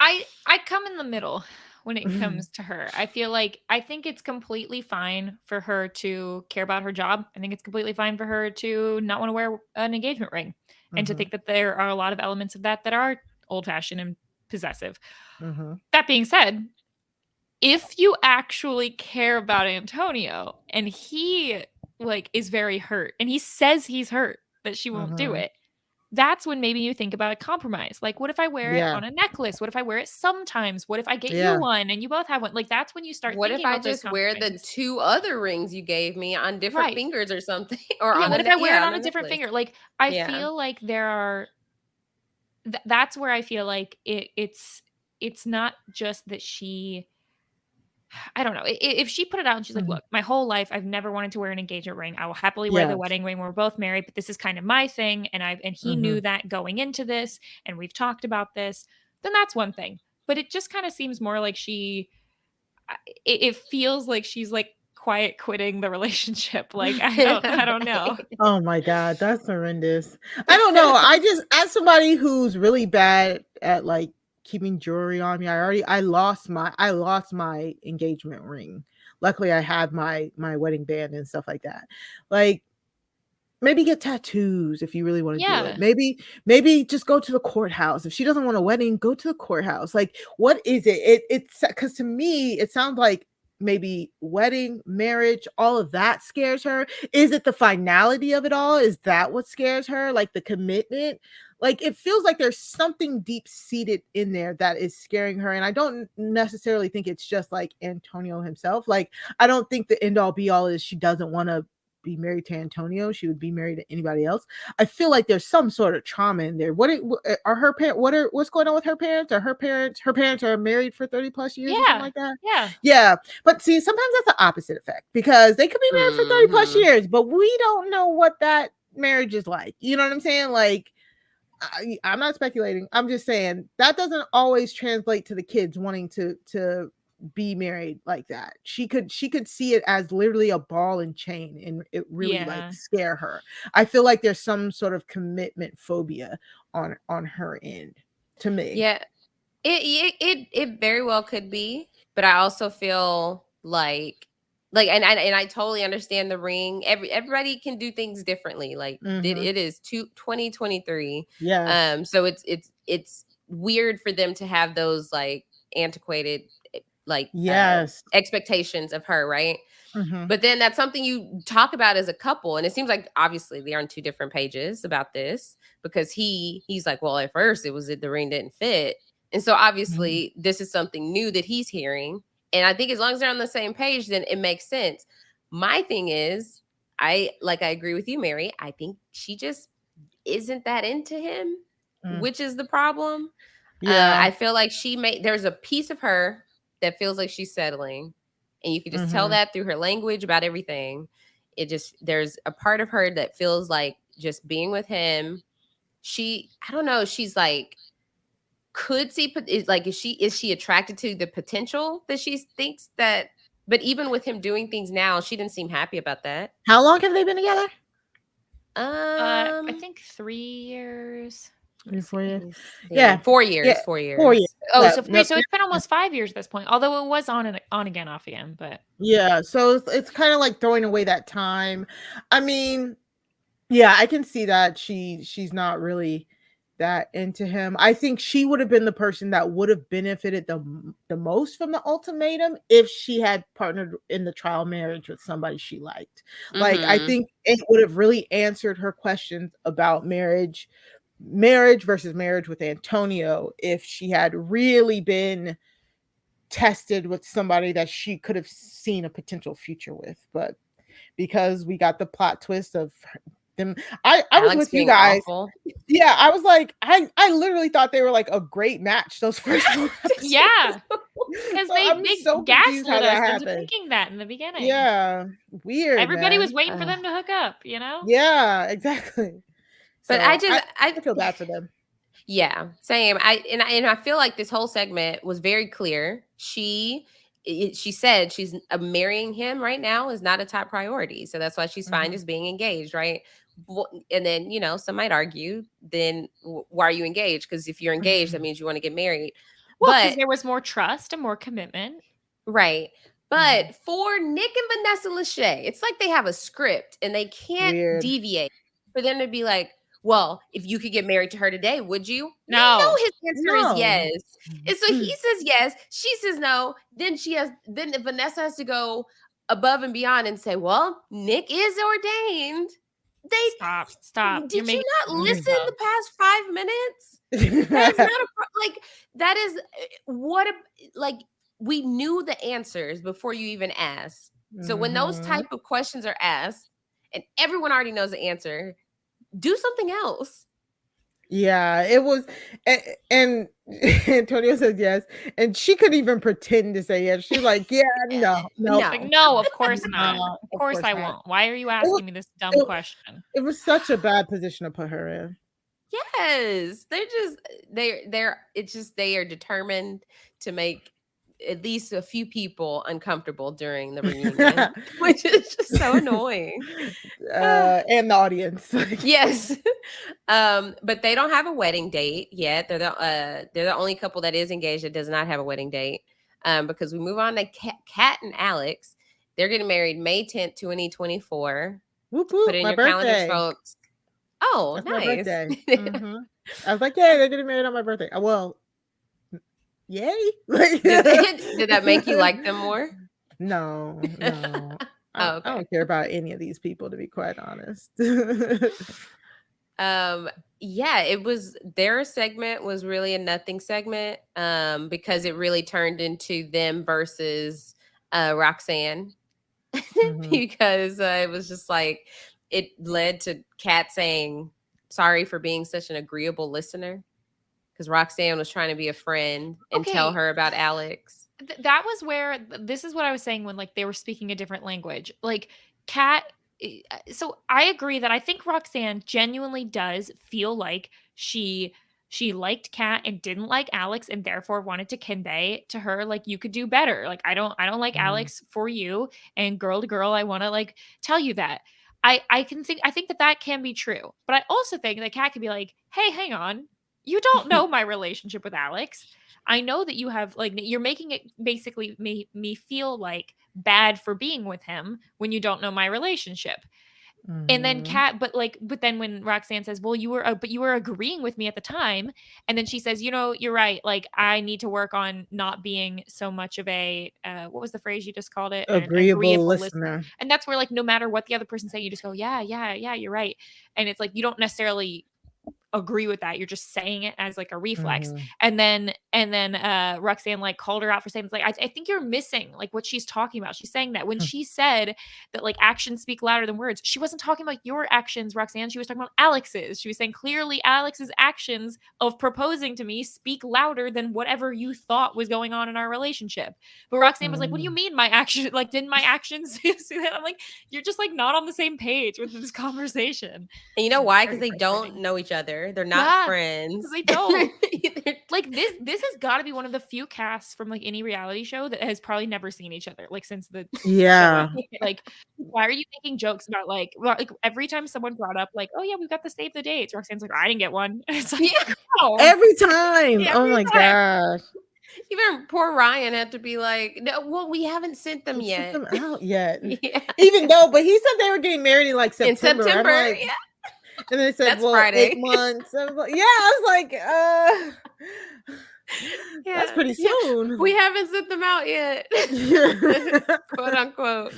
I come in the middle when it comes to her. I think it's completely fine for her to care about her job. I think it's completely fine for her to not want to wear an engagement ring and to Mhm. think that there are a lot of elements of that that are old-fashioned and possessive. Mhm. That being said, if you actually care about Antonio and he like is very hurt and he says he's hurt that she won't do Mhm. it, that's when maybe you think about a compromise. Like, what if I wear it Yeah. on a necklace? What if I wear it sometimes? What if I get you Yeah. one and you both have one? Like, that's when you start What if thinking I about those just wear the compromises. two other rings you gave me on different Right. fingers or something, or Yeah. on What if I wear it on on the a different necklace? finger? Like, I Yeah. feel like there are, that's where I feel like it's not just that she, I don't know. If she put it out and she's like, Mhm. "Look, my whole life I've never wanted to wear an engagement ring. I will happily wear the Yes. wedding ring when we're both married, but this is kind of my thing and he knew Mhm. that going into this and we've talked about this." Then that's one thing. But it just kind of seems more like it feels like she's like quiet quitting the relationship. Like I don't know. Right. Oh my god, that's horrendous. I don't know, I just as somebody who's really bad at, like, keeping jewelry on me, I lost my engagement ring. Luckily, I have my wedding band and stuff like that. Like, maybe get tattoos if you really wanna do it. Yeah. Maybe just go to the courthouse. If she doesn't want a wedding, go to the courthouse. Like, what is it? It's because to me, it sounds like maybe wedding, marriage, all of that scares her. Is it the finality of it all? Is that what scares her? Like, the commitment? Like, it feels like there's something deep-seated in there that is scaring her, and I don't necessarily think it's just, like, Antonio himself. Like, I don't think the end all be all is she doesn't wanna be married to Antonio, she would be married to anybody else. I feel like there's some sort of trauma in there. Are her parents? What's going on with her parents? Are her parents are married for 30 plus years or something Yeah. like that? Yeah. Yeah, but see, sometimes that's the opposite effect because they could be married for 30 plus Hmm. years, but we don't know what that marriage is like. You know what I'm saying? Like, I'm not speculating. I'm just saying that doesn't always translate to the kids wanting to be married like that. She could see it as literally a ball and chain and it really like Yeah. scare her. I feel like there's some sort of commitment phobia on her end to me. Yeah, it very well could be, but I also feel and I totally understand the ring. Everybody can do things differently. Like Mhm. it is 2023. Yes. So it's weird for them to have those like antiquated like Yes. expectations of her, right? Mhm. But then that's something you talk about as a couple. And it seems like obviously they're on two different pages about this because he's like, well, at first it was that the ring didn't fit. And so Mhm. obviously this is something new that he's hearing. And I think as long as they're on the same page, then it makes sense. My thing is, I agree with you, Mary. I think she just isn't that into him. Mm. which is the problem. Yeah. I feel like there's a piece of her that feels like she's settling, and you can just tell Mhm. that through her language about everything. There's a part of her that feels like just being with him. I don't know, she's like, could see, is she attracted to the potential that she thinks that, but even with him doing things now, she didn't seem happy about that. How long have they been together? I think 3 years. Let me 3, 4 see. years. Let me see. Yeah. 4 years, Yeah. 4 years. 4 years. Oh, Yeah. so Nope. so it's been almost 5 years at this point. Although it was on and on again, off again. But Yeah. So it's kind of like throwing away that time. I mean, yeah, I can see that she's not really that into him. I think she would have been the person that would have benefited the most from the ultimatum if she had partnered in the trial marriage with somebody she liked. Like, I Mm-hmm. think it would have really answered her questions about marriage versus marriage with Antonio if she had really been tested with somebody that she could have seen a potential future with. But because we got the plot twist of them, I was Alex with you being guys. awful. Yeah, I was like, I literally thought they were like a great match those first 4 episodes. yeah, because So they I'm they so confused how gaslit us that into happened. thinking that in the beginning. Yeah, weird, Everybody was man. waiting for them to hook up. You know. Yeah, exactly. But So I feel bad for them. yeah, same. I feel like this whole segment was very clear. She said she's marrying him right now is not a top priority, so that's why she's fine Mhm. just being engaged, right? And then some might argue, then why are you engaged? Because if you're engaged, that means you want to get married. Well, because But there was more trust and more commitment. right. Mhm. But for Nick and Vanessa Lachey, it's like they have a script and they can't Weird. deviate. For them to be like, well, if you could get married to her today, would you? We know No. his answer is No. yes. And so he says yes, she says no. Then Vanessa has to go above and beyond and say, well, Nick is ordained. They Stop. You're did you making not it listen yourself. the past 5 minutes? That is not like that is what a, like we knew the answers before you even asked. So when those Mhm. type of questions are asked and everyone already knows the answer, do something else. Yeah, it was, and Antonio said yes, and she couldn't even pretend to say yes. She was like, "Yeah, no, nope, Like, No. no, of course not. no, Of of course course I not." won't. Why are you It was asking me this dumb it, question? it was such a bad position to put her in. Yes. They're it's just they are determined to make at least a few people uncomfortable during the reunion, which is just so annoying. And the audience. Yes. But they don't have a wedding date yet. They're the only couple that is engaged that does not have a wedding date. Because we move on to Kat and Alex. They're getting married May 10th, 2024. Whoop Put whoop, it in my your calendars, birthday. folks. Oh, That's my nice. birthday. I was like, "Yay, they're getting married on my birthday." Well, yay! Like, Did that make you like them more? no, no. Oh, I okay. don't care about any of these people, to be quite honest. Um, yeah, it was their segment was really a nothing segment, because it really turned into them versus Roxanne. Mhm. Because it was just like it led to Kat saying sorry for being such an agreeable listener because Roxanne was trying to be a friend and tell Okay, her about Alex. that was where this is what I was saying when like they were speaking a different language. Like Kat so I agree that I think Roxanne genuinely does feel like she liked Kat and didn't like Alex and therefore wanted to convey to her like you could do better. Like I don't like Mhm. Alex for you and girl to girl I want to like tell you that. I think that that can be true. But I also think that Kat could be like, "Hey, hang on. You don't know my relationship with Alex. I know that you have like you're making it basically me feel like bad for being with him when you don't know my relationship." And then Mhm. but then when Roxanne says, "Well, but you were agreeing with me at the time." And then she says, "You know, you're right. Like I need to work on not being so much of a what was the phrase you just called it? An Agreeable agreeable listener." listener. And that's where like no matter what the other person say, you just go, "Yeah, yeah, yeah, you're right." And it's like you don't necessarily agree with that. You're just saying it as like a reflex. Mhm. And then Roxanne like called her out for saying, like, I think you're missing like what she's talking about. She's saying that when she said that like actions speak louder than words, she wasn't talking about your actions, Roxanne. She was talking about Alex's. She was saying clearly Alex's actions of proposing to me speak louder than whatever you thought was going on in our relationship. But Roxanne was like, what do you mean my action? Like, didn't my actions see that? I'm like, you're just like not on the same page with this conversation. And you know why? Because Very they don't frustrating. know each other. They're not Yeah, because friends. they don't. They're- Like this has got to be one of the few casts from like any reality show that has probably never seen each other like since the show Yeah. ended. Like, why are you making jokes about like every time someone brought up like, oh yeah, we've got the save the dates, Roxanne's like, I didn't get one. And it's like, yeah. oh, Every time. Oh every my time. gosh. Even poor Ryan had to be like, no, well, we haven't sent them Let's get yet. them out yet. Yeah. Even though, but he said they were getting married in like In September. I'm September. like, Yeah. and they said, That's well, 8 Friday. months. I was like, yeah, I was like, that's Yeah. pretty Yeah. soon. We haven't sent them out yet. Quote unquote.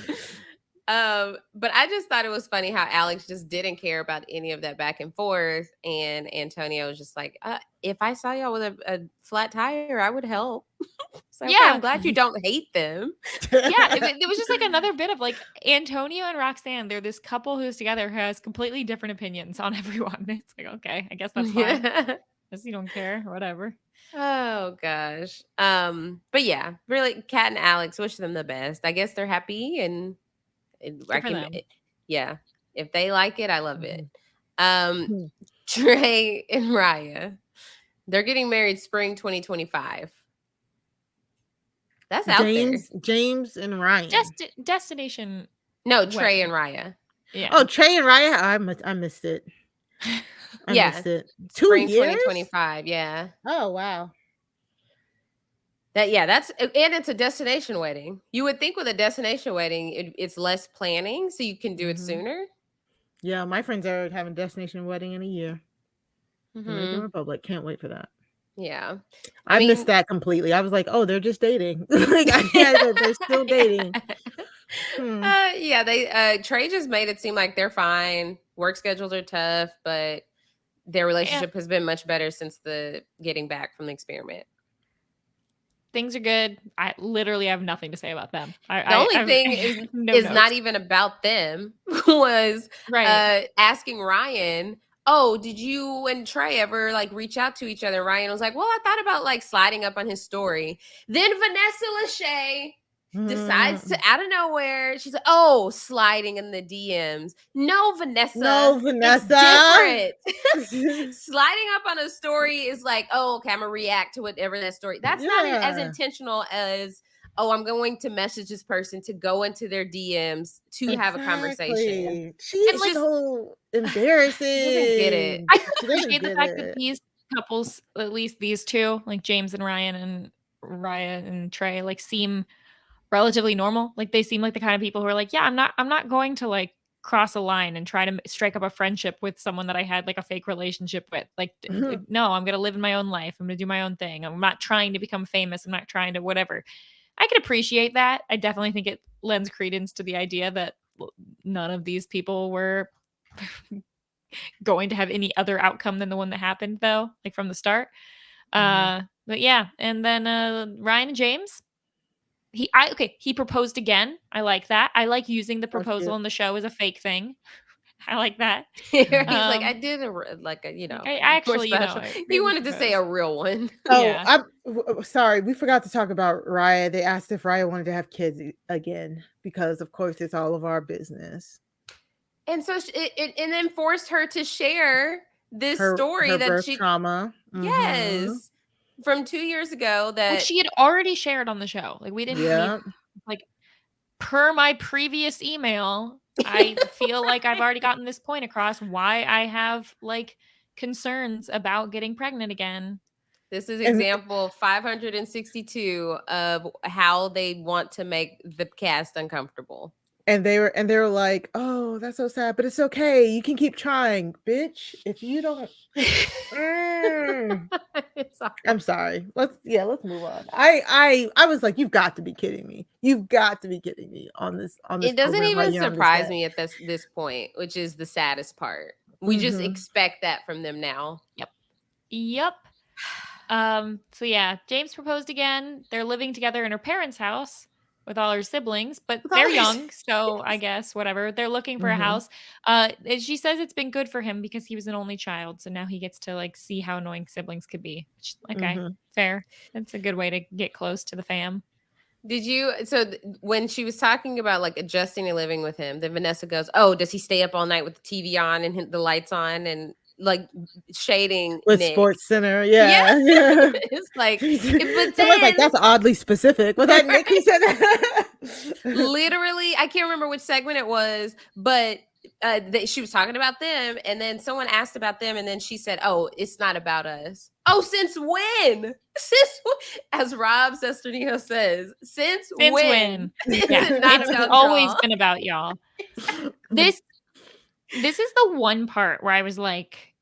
But I just thought it was funny how Alex just didn't care about any of that back and forth, and Antonio was just like, if I saw y'all with a flat tire, I would help. So okay, Yeah. I'm glad you don't hate them. Yeah, it was just like another bit of like Antonio and Roxanne. They're this couple who's together who has completely different opinions on everyone. It's like, okay, I guess that's fine. Guess you don't care, whatever. Oh gosh. But yeah, really, Kat and Alex, wish them the best. I guess they're happy, and I Good for can, them. yeah. If they like it, I love it. Mhm. Trey and Raya, they're getting married spring 2025. That's out there. James and Ryan. Destination. No, Trey Wedding. and Raya. Yeah. Oh, Trey and Ryan. I missed it. I Yeah, missed it. 2 spring years? 2025. Yeah. Oh wow. That's and it's a destination wedding. You would think with a destination wedding, it's less planning, so you can do it Mhm. sooner. Yeah, my friends are having a destination wedding in a year. Dominican Hmm. Republic. Can't wait for that. Yeah. I missed that completely. I was like, oh, they're just dating. Like they're still dating. Yeah, they Trey just made it seem like they're fine. Work schedules are tough, but their relationship has been much better since the getting back from the experiment. Things are good. I literally have nothing to say about them. The only thing is not even about them. Was right. asking Ryan, oh, did you and Trey ever like reach out to each other? Ryan was like, well, I thought about like sliding up on his story. Then Vanessa Lachey decides to out of nowhere, she's like, oh, sliding in the DMs. No, Vanessa. No, Vanessa. It's different. Sliding up on a story is like, oh, okay, I'm gonna react to whatever that story. That's not as intentional as, oh, I'm going to message this person to go into their DMs to have a conversation. She's like so embarrassing. She doesn't get it. I appreciate the fact that these couples, at least these two, like James and Ryan and Raya and Trey, like seem relatively normal. Like they seem like the kind of people who are like, yeah, I'm not going to like cross a line and try to strike up a friendship with someone that I had like a fake relationship with. Like, no, I'm going to live in my own life. I'm going to do my own thing. I'm not trying to become famous. I'm not trying to whatever. I can appreciate that. I definitely think it lends credence to the idea that none of these people were going to have any other outcome than the one that happened though, like from the start. But yeah, and then Ryan and James, he proposed again. I like that. I like using the proposal in the show as a fake thing. I like that. He's like, I did I actually, you wanted to say a real one. Oh, Yeah. I'm sorry. We forgot to talk about Raya. They asked if Raya wanted to have kids again because, of course, it's all of our business. And so it then forced her to share this story her that birth she trauma. Yes. From 2 years ago that she had already shared on the show. Like we didn't need, like per my previous email, I feel like I've already gotten this point across why I have like concerns about getting pregnant again. This is example 562 of how they want to make the cast uncomfortable. And they were like, "Oh, that's so sad, but it's okay. You can keep trying, bitch. If you don't." I'm sorry. Let's move on. I was like, "You've got to be kidding me. You've got to be kidding me on this." It doesn't even surprise me at this point, which is the saddest part. We just Mhm. expect that from them now. Yep. So yeah, James proposed again. They're living together in her parents' house with all her siblings, but With all they're her young, so I Yes. guess whatever. They're looking for a Mhm. house. And she says it's been good for him because he was an only child, so now he gets to like see how annoying siblings could be. Which, okay, Mhm. fair. That's a good way to get close to the fam. Did you? So when she was talking about like adjusting and living with him, then Vanessa goes, "Oh, does he stay up all night with the TV on and the lights on and like shading With Nick?" Sports Center, Yeah, yeah, yeah. it's like, but Someone's like, then "That's oddly specific." Was that Nick who said that? literally, I can't remember which segment it was, but she was talking about them, and then someone asked about them, and then she said, "Oh, it's not about us." Oh, since when? As Rob Sesternino says, since Since when when? is Yeah, it not it's about always y'all? been about y'all. This this is the one part where I was like,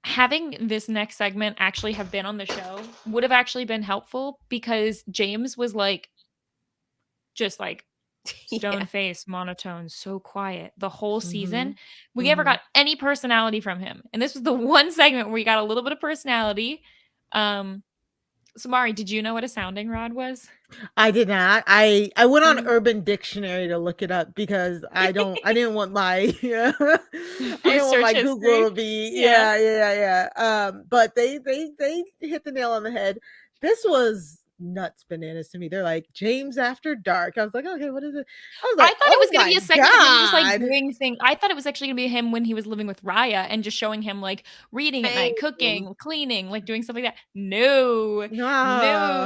having this next segment actually have been on the show would have actually been helpful because James was like, just like Yeah. stone face, monotone, so quiet the whole season. Mhm. We never Mhm. got any personality from him. And this was the one segment where we got a little bit of personality. Um, Samari, did you know what a sounding rod was? I did not. I went on Mm. Urban Dictionary to look it up because I didn't want my yeah, I Your didn't want search my history. Google to be Yeah. but they hit the nail on the head. This was nuts bananas to me. They're like James After Dark. I was like, okay, what is it? I was I like, thought it was oh gonna my be a segment where he was like god. doing things. I thought it was actually gonna be him when he was living with Raya and just showing him like reading at night, Same. cooking, cleaning, like doing stuff like that. No, Nah,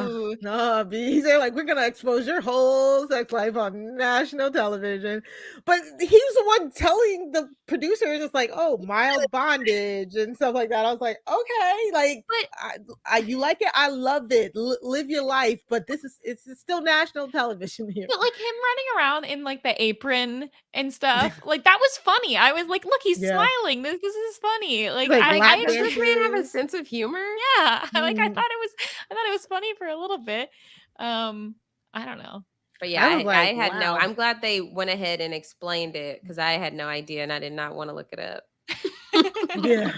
no. nah, B. They're like, we're gonna expose your whole sex life on national television. But he was the one telling the producers, it's like, oh, mild bondage and stuff like that. I was like, okay, like, But you like it? I loved it. Live your life, but it's still national television here. but like him running around in like the apron and stuff, like that was funny. I was like, look, he's Yeah, smiling. This is funny. Like like Like, lap I does this just man have a dances. sense of humor? yeah, like Mhm. I thought it was funny for a little bit. Um, I don't know. But yeah, I was I like, had no. wow. I'm glad they went ahead and explained it because I had no idea and I did not want to look it up. Yeah.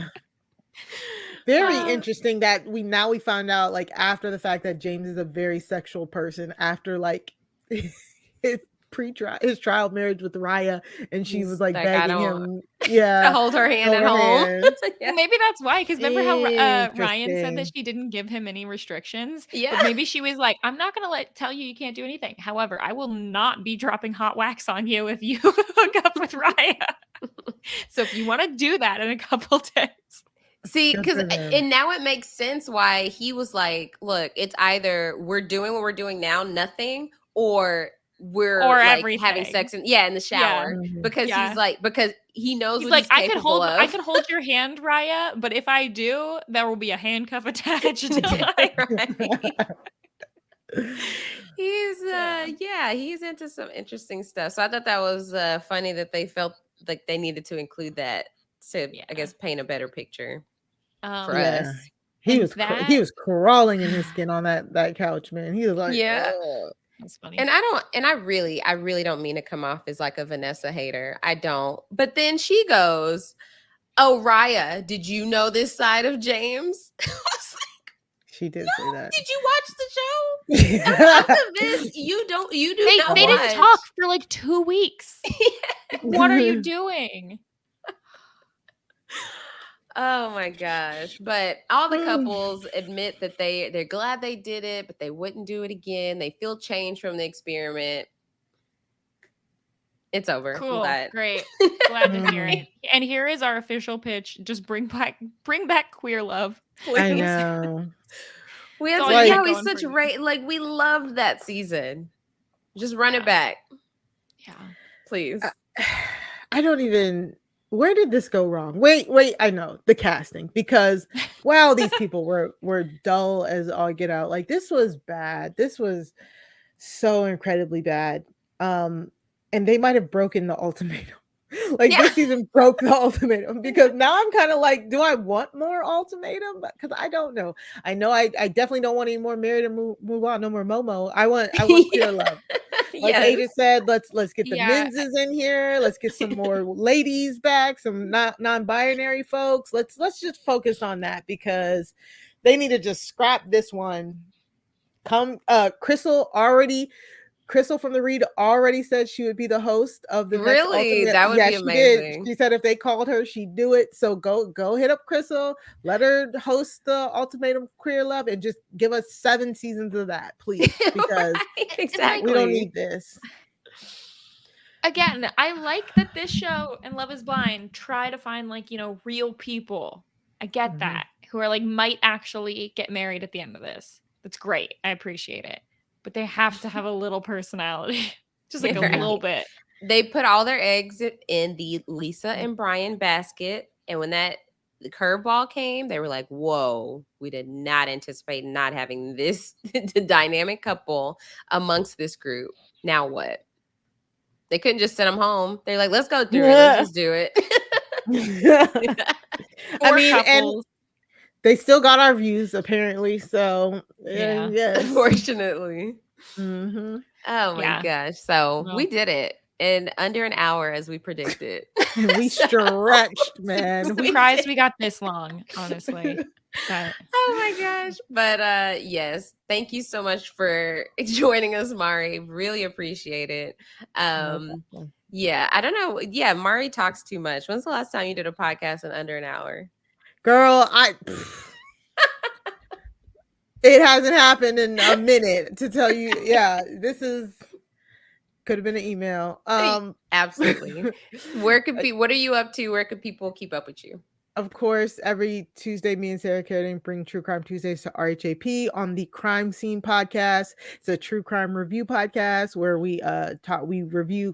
Very uh, interesting that we found out like after the fact that James is a very sexual person after like his his trial marriage with Raya, and she He's was like like, I begging don't him, to yeah, hold her hand hold at her home. hand. Yeah. Well, maybe that's why. Because remember how Ryan said that Interesting. she didn't give him any restrictions, Yeah. but maybe she was like, "I'm not gonna tell you you can't do anything. However, I will not be dropping hot wax on you if you hook up with Raya. So if you want to do that in a couple days, See, Good because for them. and now it makes sense why he was like, look, it's either we're doing what we're doing now, nothing, or we're or like having everything." sex in the Yeah, shower. Mhm. Because he's yeah. like, because he knows He's what like, he's capable I of. could hold your hand, Raya, but if I do, there will be a handcuff attached. Like, Right. He's yeah, yeah, he's into some interesting stuff. So I thought that was funny that they felt like they needed to include that to, I yeah. guess, paint a better picture for Yeah. us. He And was he that was crawling in his skin on that couch, man. He was like, Yeah. ugh. is funny. And I really don't mean to come off as like a Vanessa hater. I don't. But then she goes, "Oh, Raya, did you know this side of James?" I was like, She did say "No, that. did you watch the show? Enough of this. You do not They didn't talk watch." for like 2 weeks. Like, what are you doing? Oh my gosh. But all the couples admit that they're glad they did it, but they wouldn't do it again. They feel changed from the experiment. It's over. I'm Cool, glad. great. Glad to hear Mm, it. And here is our official pitch. Just bring back queer love. I Please. know. We That's had all to, you Like get yeah, we going for such you. like we loved that season. Just run it Yeah. back, Yeah. I please. I don't even where did this go wrong? Wait, I know, the casting because wow, these people were dull as all get out. Like this was bad. This was so incredibly bad. Um and they might have broken the ultimatum. Like Yeah. this season broke the ultimatum because now I'm kind of like, do I want more ultimatum? Because I don't know. I know I definitely don't want any more married and move on, no more Momo. I want Yeah. queer love. Like Yes. Asia said, let's get the Yeah, menses in here. Let's get some more ladies back, some not non-binary folks. Let's just focus on that because they need to just scrap this one. Come Crystal from the Read already said she would be the host of the next Really? Ultimate. That would Yeah, be she did. amazing. She said if they called her, she'd do it. So go hit up Crystal, let her host the Ultimatum Queer Love, and just give us 7 seasons of that, please, because Right, and like we don't exactly. need this. again, I like that this show and Love is Blind try to find like, real people. I get Mhm. that. Who are like might actually get married at the end of this. That's great. I appreciate it. But they have to have a little personality. Just like a little Right. bit. They put all their eggs in the Lisa Mm. and Brian basket. And when the curveball came, they were like, whoa, we did not anticipate not having this dynamic couple amongst this group. Now what? They couldn't just send them home. They're like, let's go through it. Let's just do it. I Four mean, and couples. they still got our views apparently. So Yeah. yes. Unfortunately. Mhm. Oh my Yeah. gosh. So we Well, did it in under an hour as we predicted. And we So stretched, man. We surprised did. we got this long, honestly. But Oh my gosh. But yes, thank you so much for joining us, Mari. Really appreciate it. No Um problem. yeah, I don't know. Yeah, Mari talks too much. When's the last time you did a podcast in under an hour? Girl, it hasn't happened in a minute to tell you. Yeah, this is could have been an email. Absolutely. Where could be what are you up to? Where could people keep up with you? Of course, every Tuesday, me and Sarah Carradine bring True Crime Tuesdays to RHAP on the Crime Scene podcast. It's a true crime review podcast where we review true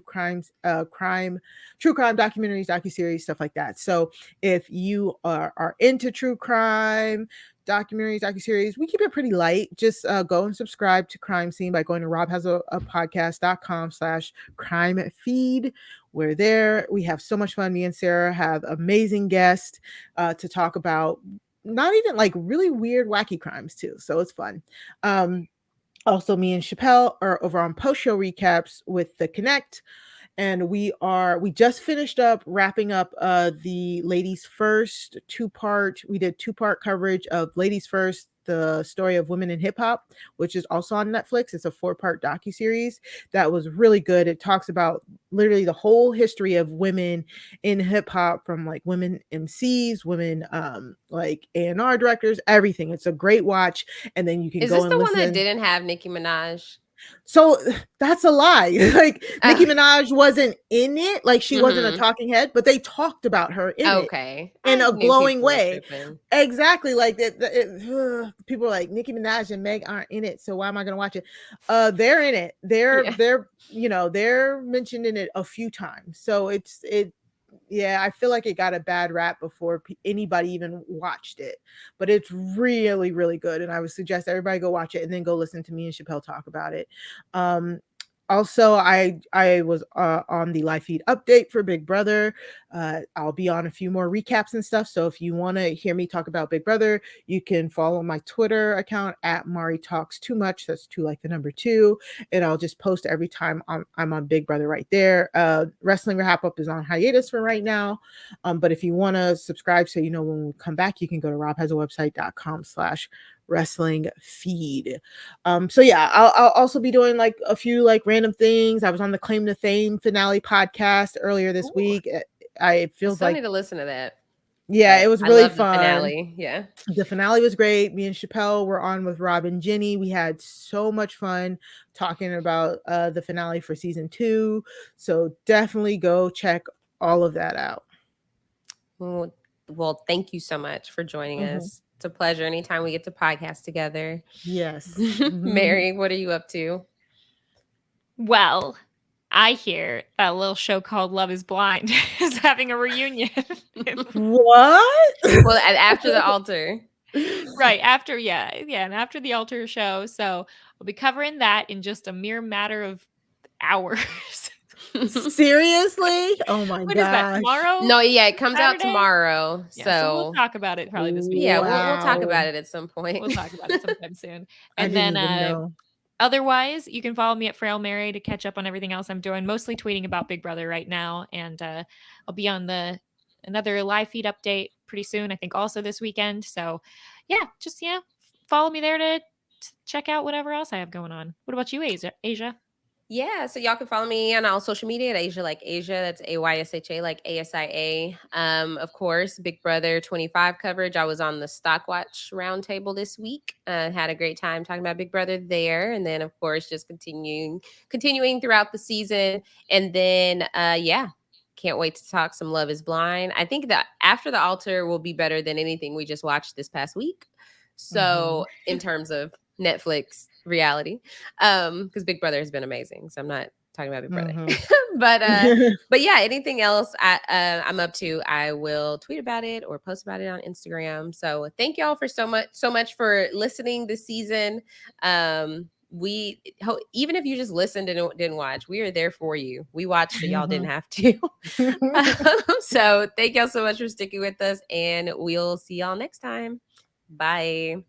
crime documentaries, docuseries, stuff like that. So if you are into true crime documentaries, docuseries, we keep it pretty light. Just go and subscribe to Crime Scene by going to robhasapodcast.com/crime feed. We're there. We have so much fun. Me and Sarah have amazing guests to talk about not even like really weird, wacky crimes too. So it's fun. Also, me and Chappelle are over on post show recaps with the Connect, and we just finished up wrapping up the Ladies First two-part. We did two-part coverage of Ladies First, the story of women in hip hop, which is also on Netflix. It's a 4-part docuseries that was really good. It talks about literally the whole history of women in hip hop, from like women MCs, women like A&R directors, everything. It's a great watch, and then you can Is go this and the one that listen. didn't have Nicki Minaj? So that's a lie. Like Nicki Oh, Minaj wasn't in it, like she wasn't a mhm. talking head, but they talked about her in it Okay. in I a knew glowing people were way. tripping. Exactly. Like people are like Nicki Minaj and Meg aren't in it, so why am I gonna watch it? They're in it. Yeah. They're mentioned in it a few times. So yeah, I feel like it got a bad rap before anybody even watched it, but it's really, really good. And I would suggest everybody go watch it and then go listen to me and Chappelle talk about it. Um, Also, I was on the live feed update for Big Brother. I'll be on a few more recaps and stuff. So if you want to hear me talk about Big Brother, you can follow my Twitter account at Mari Talks Too Much. That's 2 like the number 2, and I'll just post every time I'm on Big Brother right there. Wrestling RHAPup is on hiatus for right now, but if you want to subscribe so you know when we come back, you can go to robhasawebsite.com/wrestling feed. So yeah, I'll also be doing like a few like random things. I was on the Claim to Fame finale podcast earlier this Ooh, week. It I feels still like, need to listen to that. yeah, But it was I really love the fun. finale. Yeah. The finale was great. Me and Chappelle were on with Rob and Jenny. We had so much fun talking about the finale for season 2. So definitely go check all of that out. Well, thank you so much for joining Mhm. us. It's a pleasure anytime we get to podcast together. Yes. Mary, what are you up to? well, I hear that little show called Love is Blind is having a reunion. What? Well, after the altar. Right, and after the altar show. So we'll be covering that in just a mere matter of hours. Seriously? Oh my What is that, gosh. tomorrow? No, yeah, it comes out Saturday? tomorrow. Yeah, so we'll So talk about it probably this yeah, weekend. we'll talk Wow. about it at some point. We'll talk about it sometime soon. I And didn't then even know. Otherwise, you can follow me at Frail Mary to catch up on everything else I'm doing. Mostly tweeting about Big Brother right now, and I'll be on another live feed update pretty soon. I think also this weekend. So, yeah, just follow me there to check out whatever else I have going on. What about you, Asia? Yeah, so y'all can follow me on all social media at Asia like Asia. That's AYSHA like ASIA. Of course, Big Brother 25 coverage. I was on the Stockwatch roundtable this week. Had a great time talking about Big Brother there, and then of course just continuing throughout the season, and then yeah. Can't wait to talk some Love is Blind. I think that After the Altar will be better than anything we just watched this past week. So, in terms of Netflix reality, because Big Brother has been amazing. So I'm not talking about Big Brother, but yeah, anything else I'm up to, I will tweet about it or post about it on Instagram. So thank y'all for so much for listening this season. Even if you just listened and didn't watch, we are there for you. We watched so y'all didn't have to. So thank y'all so much for sticking with us, and we'll see y'all next time. Bye.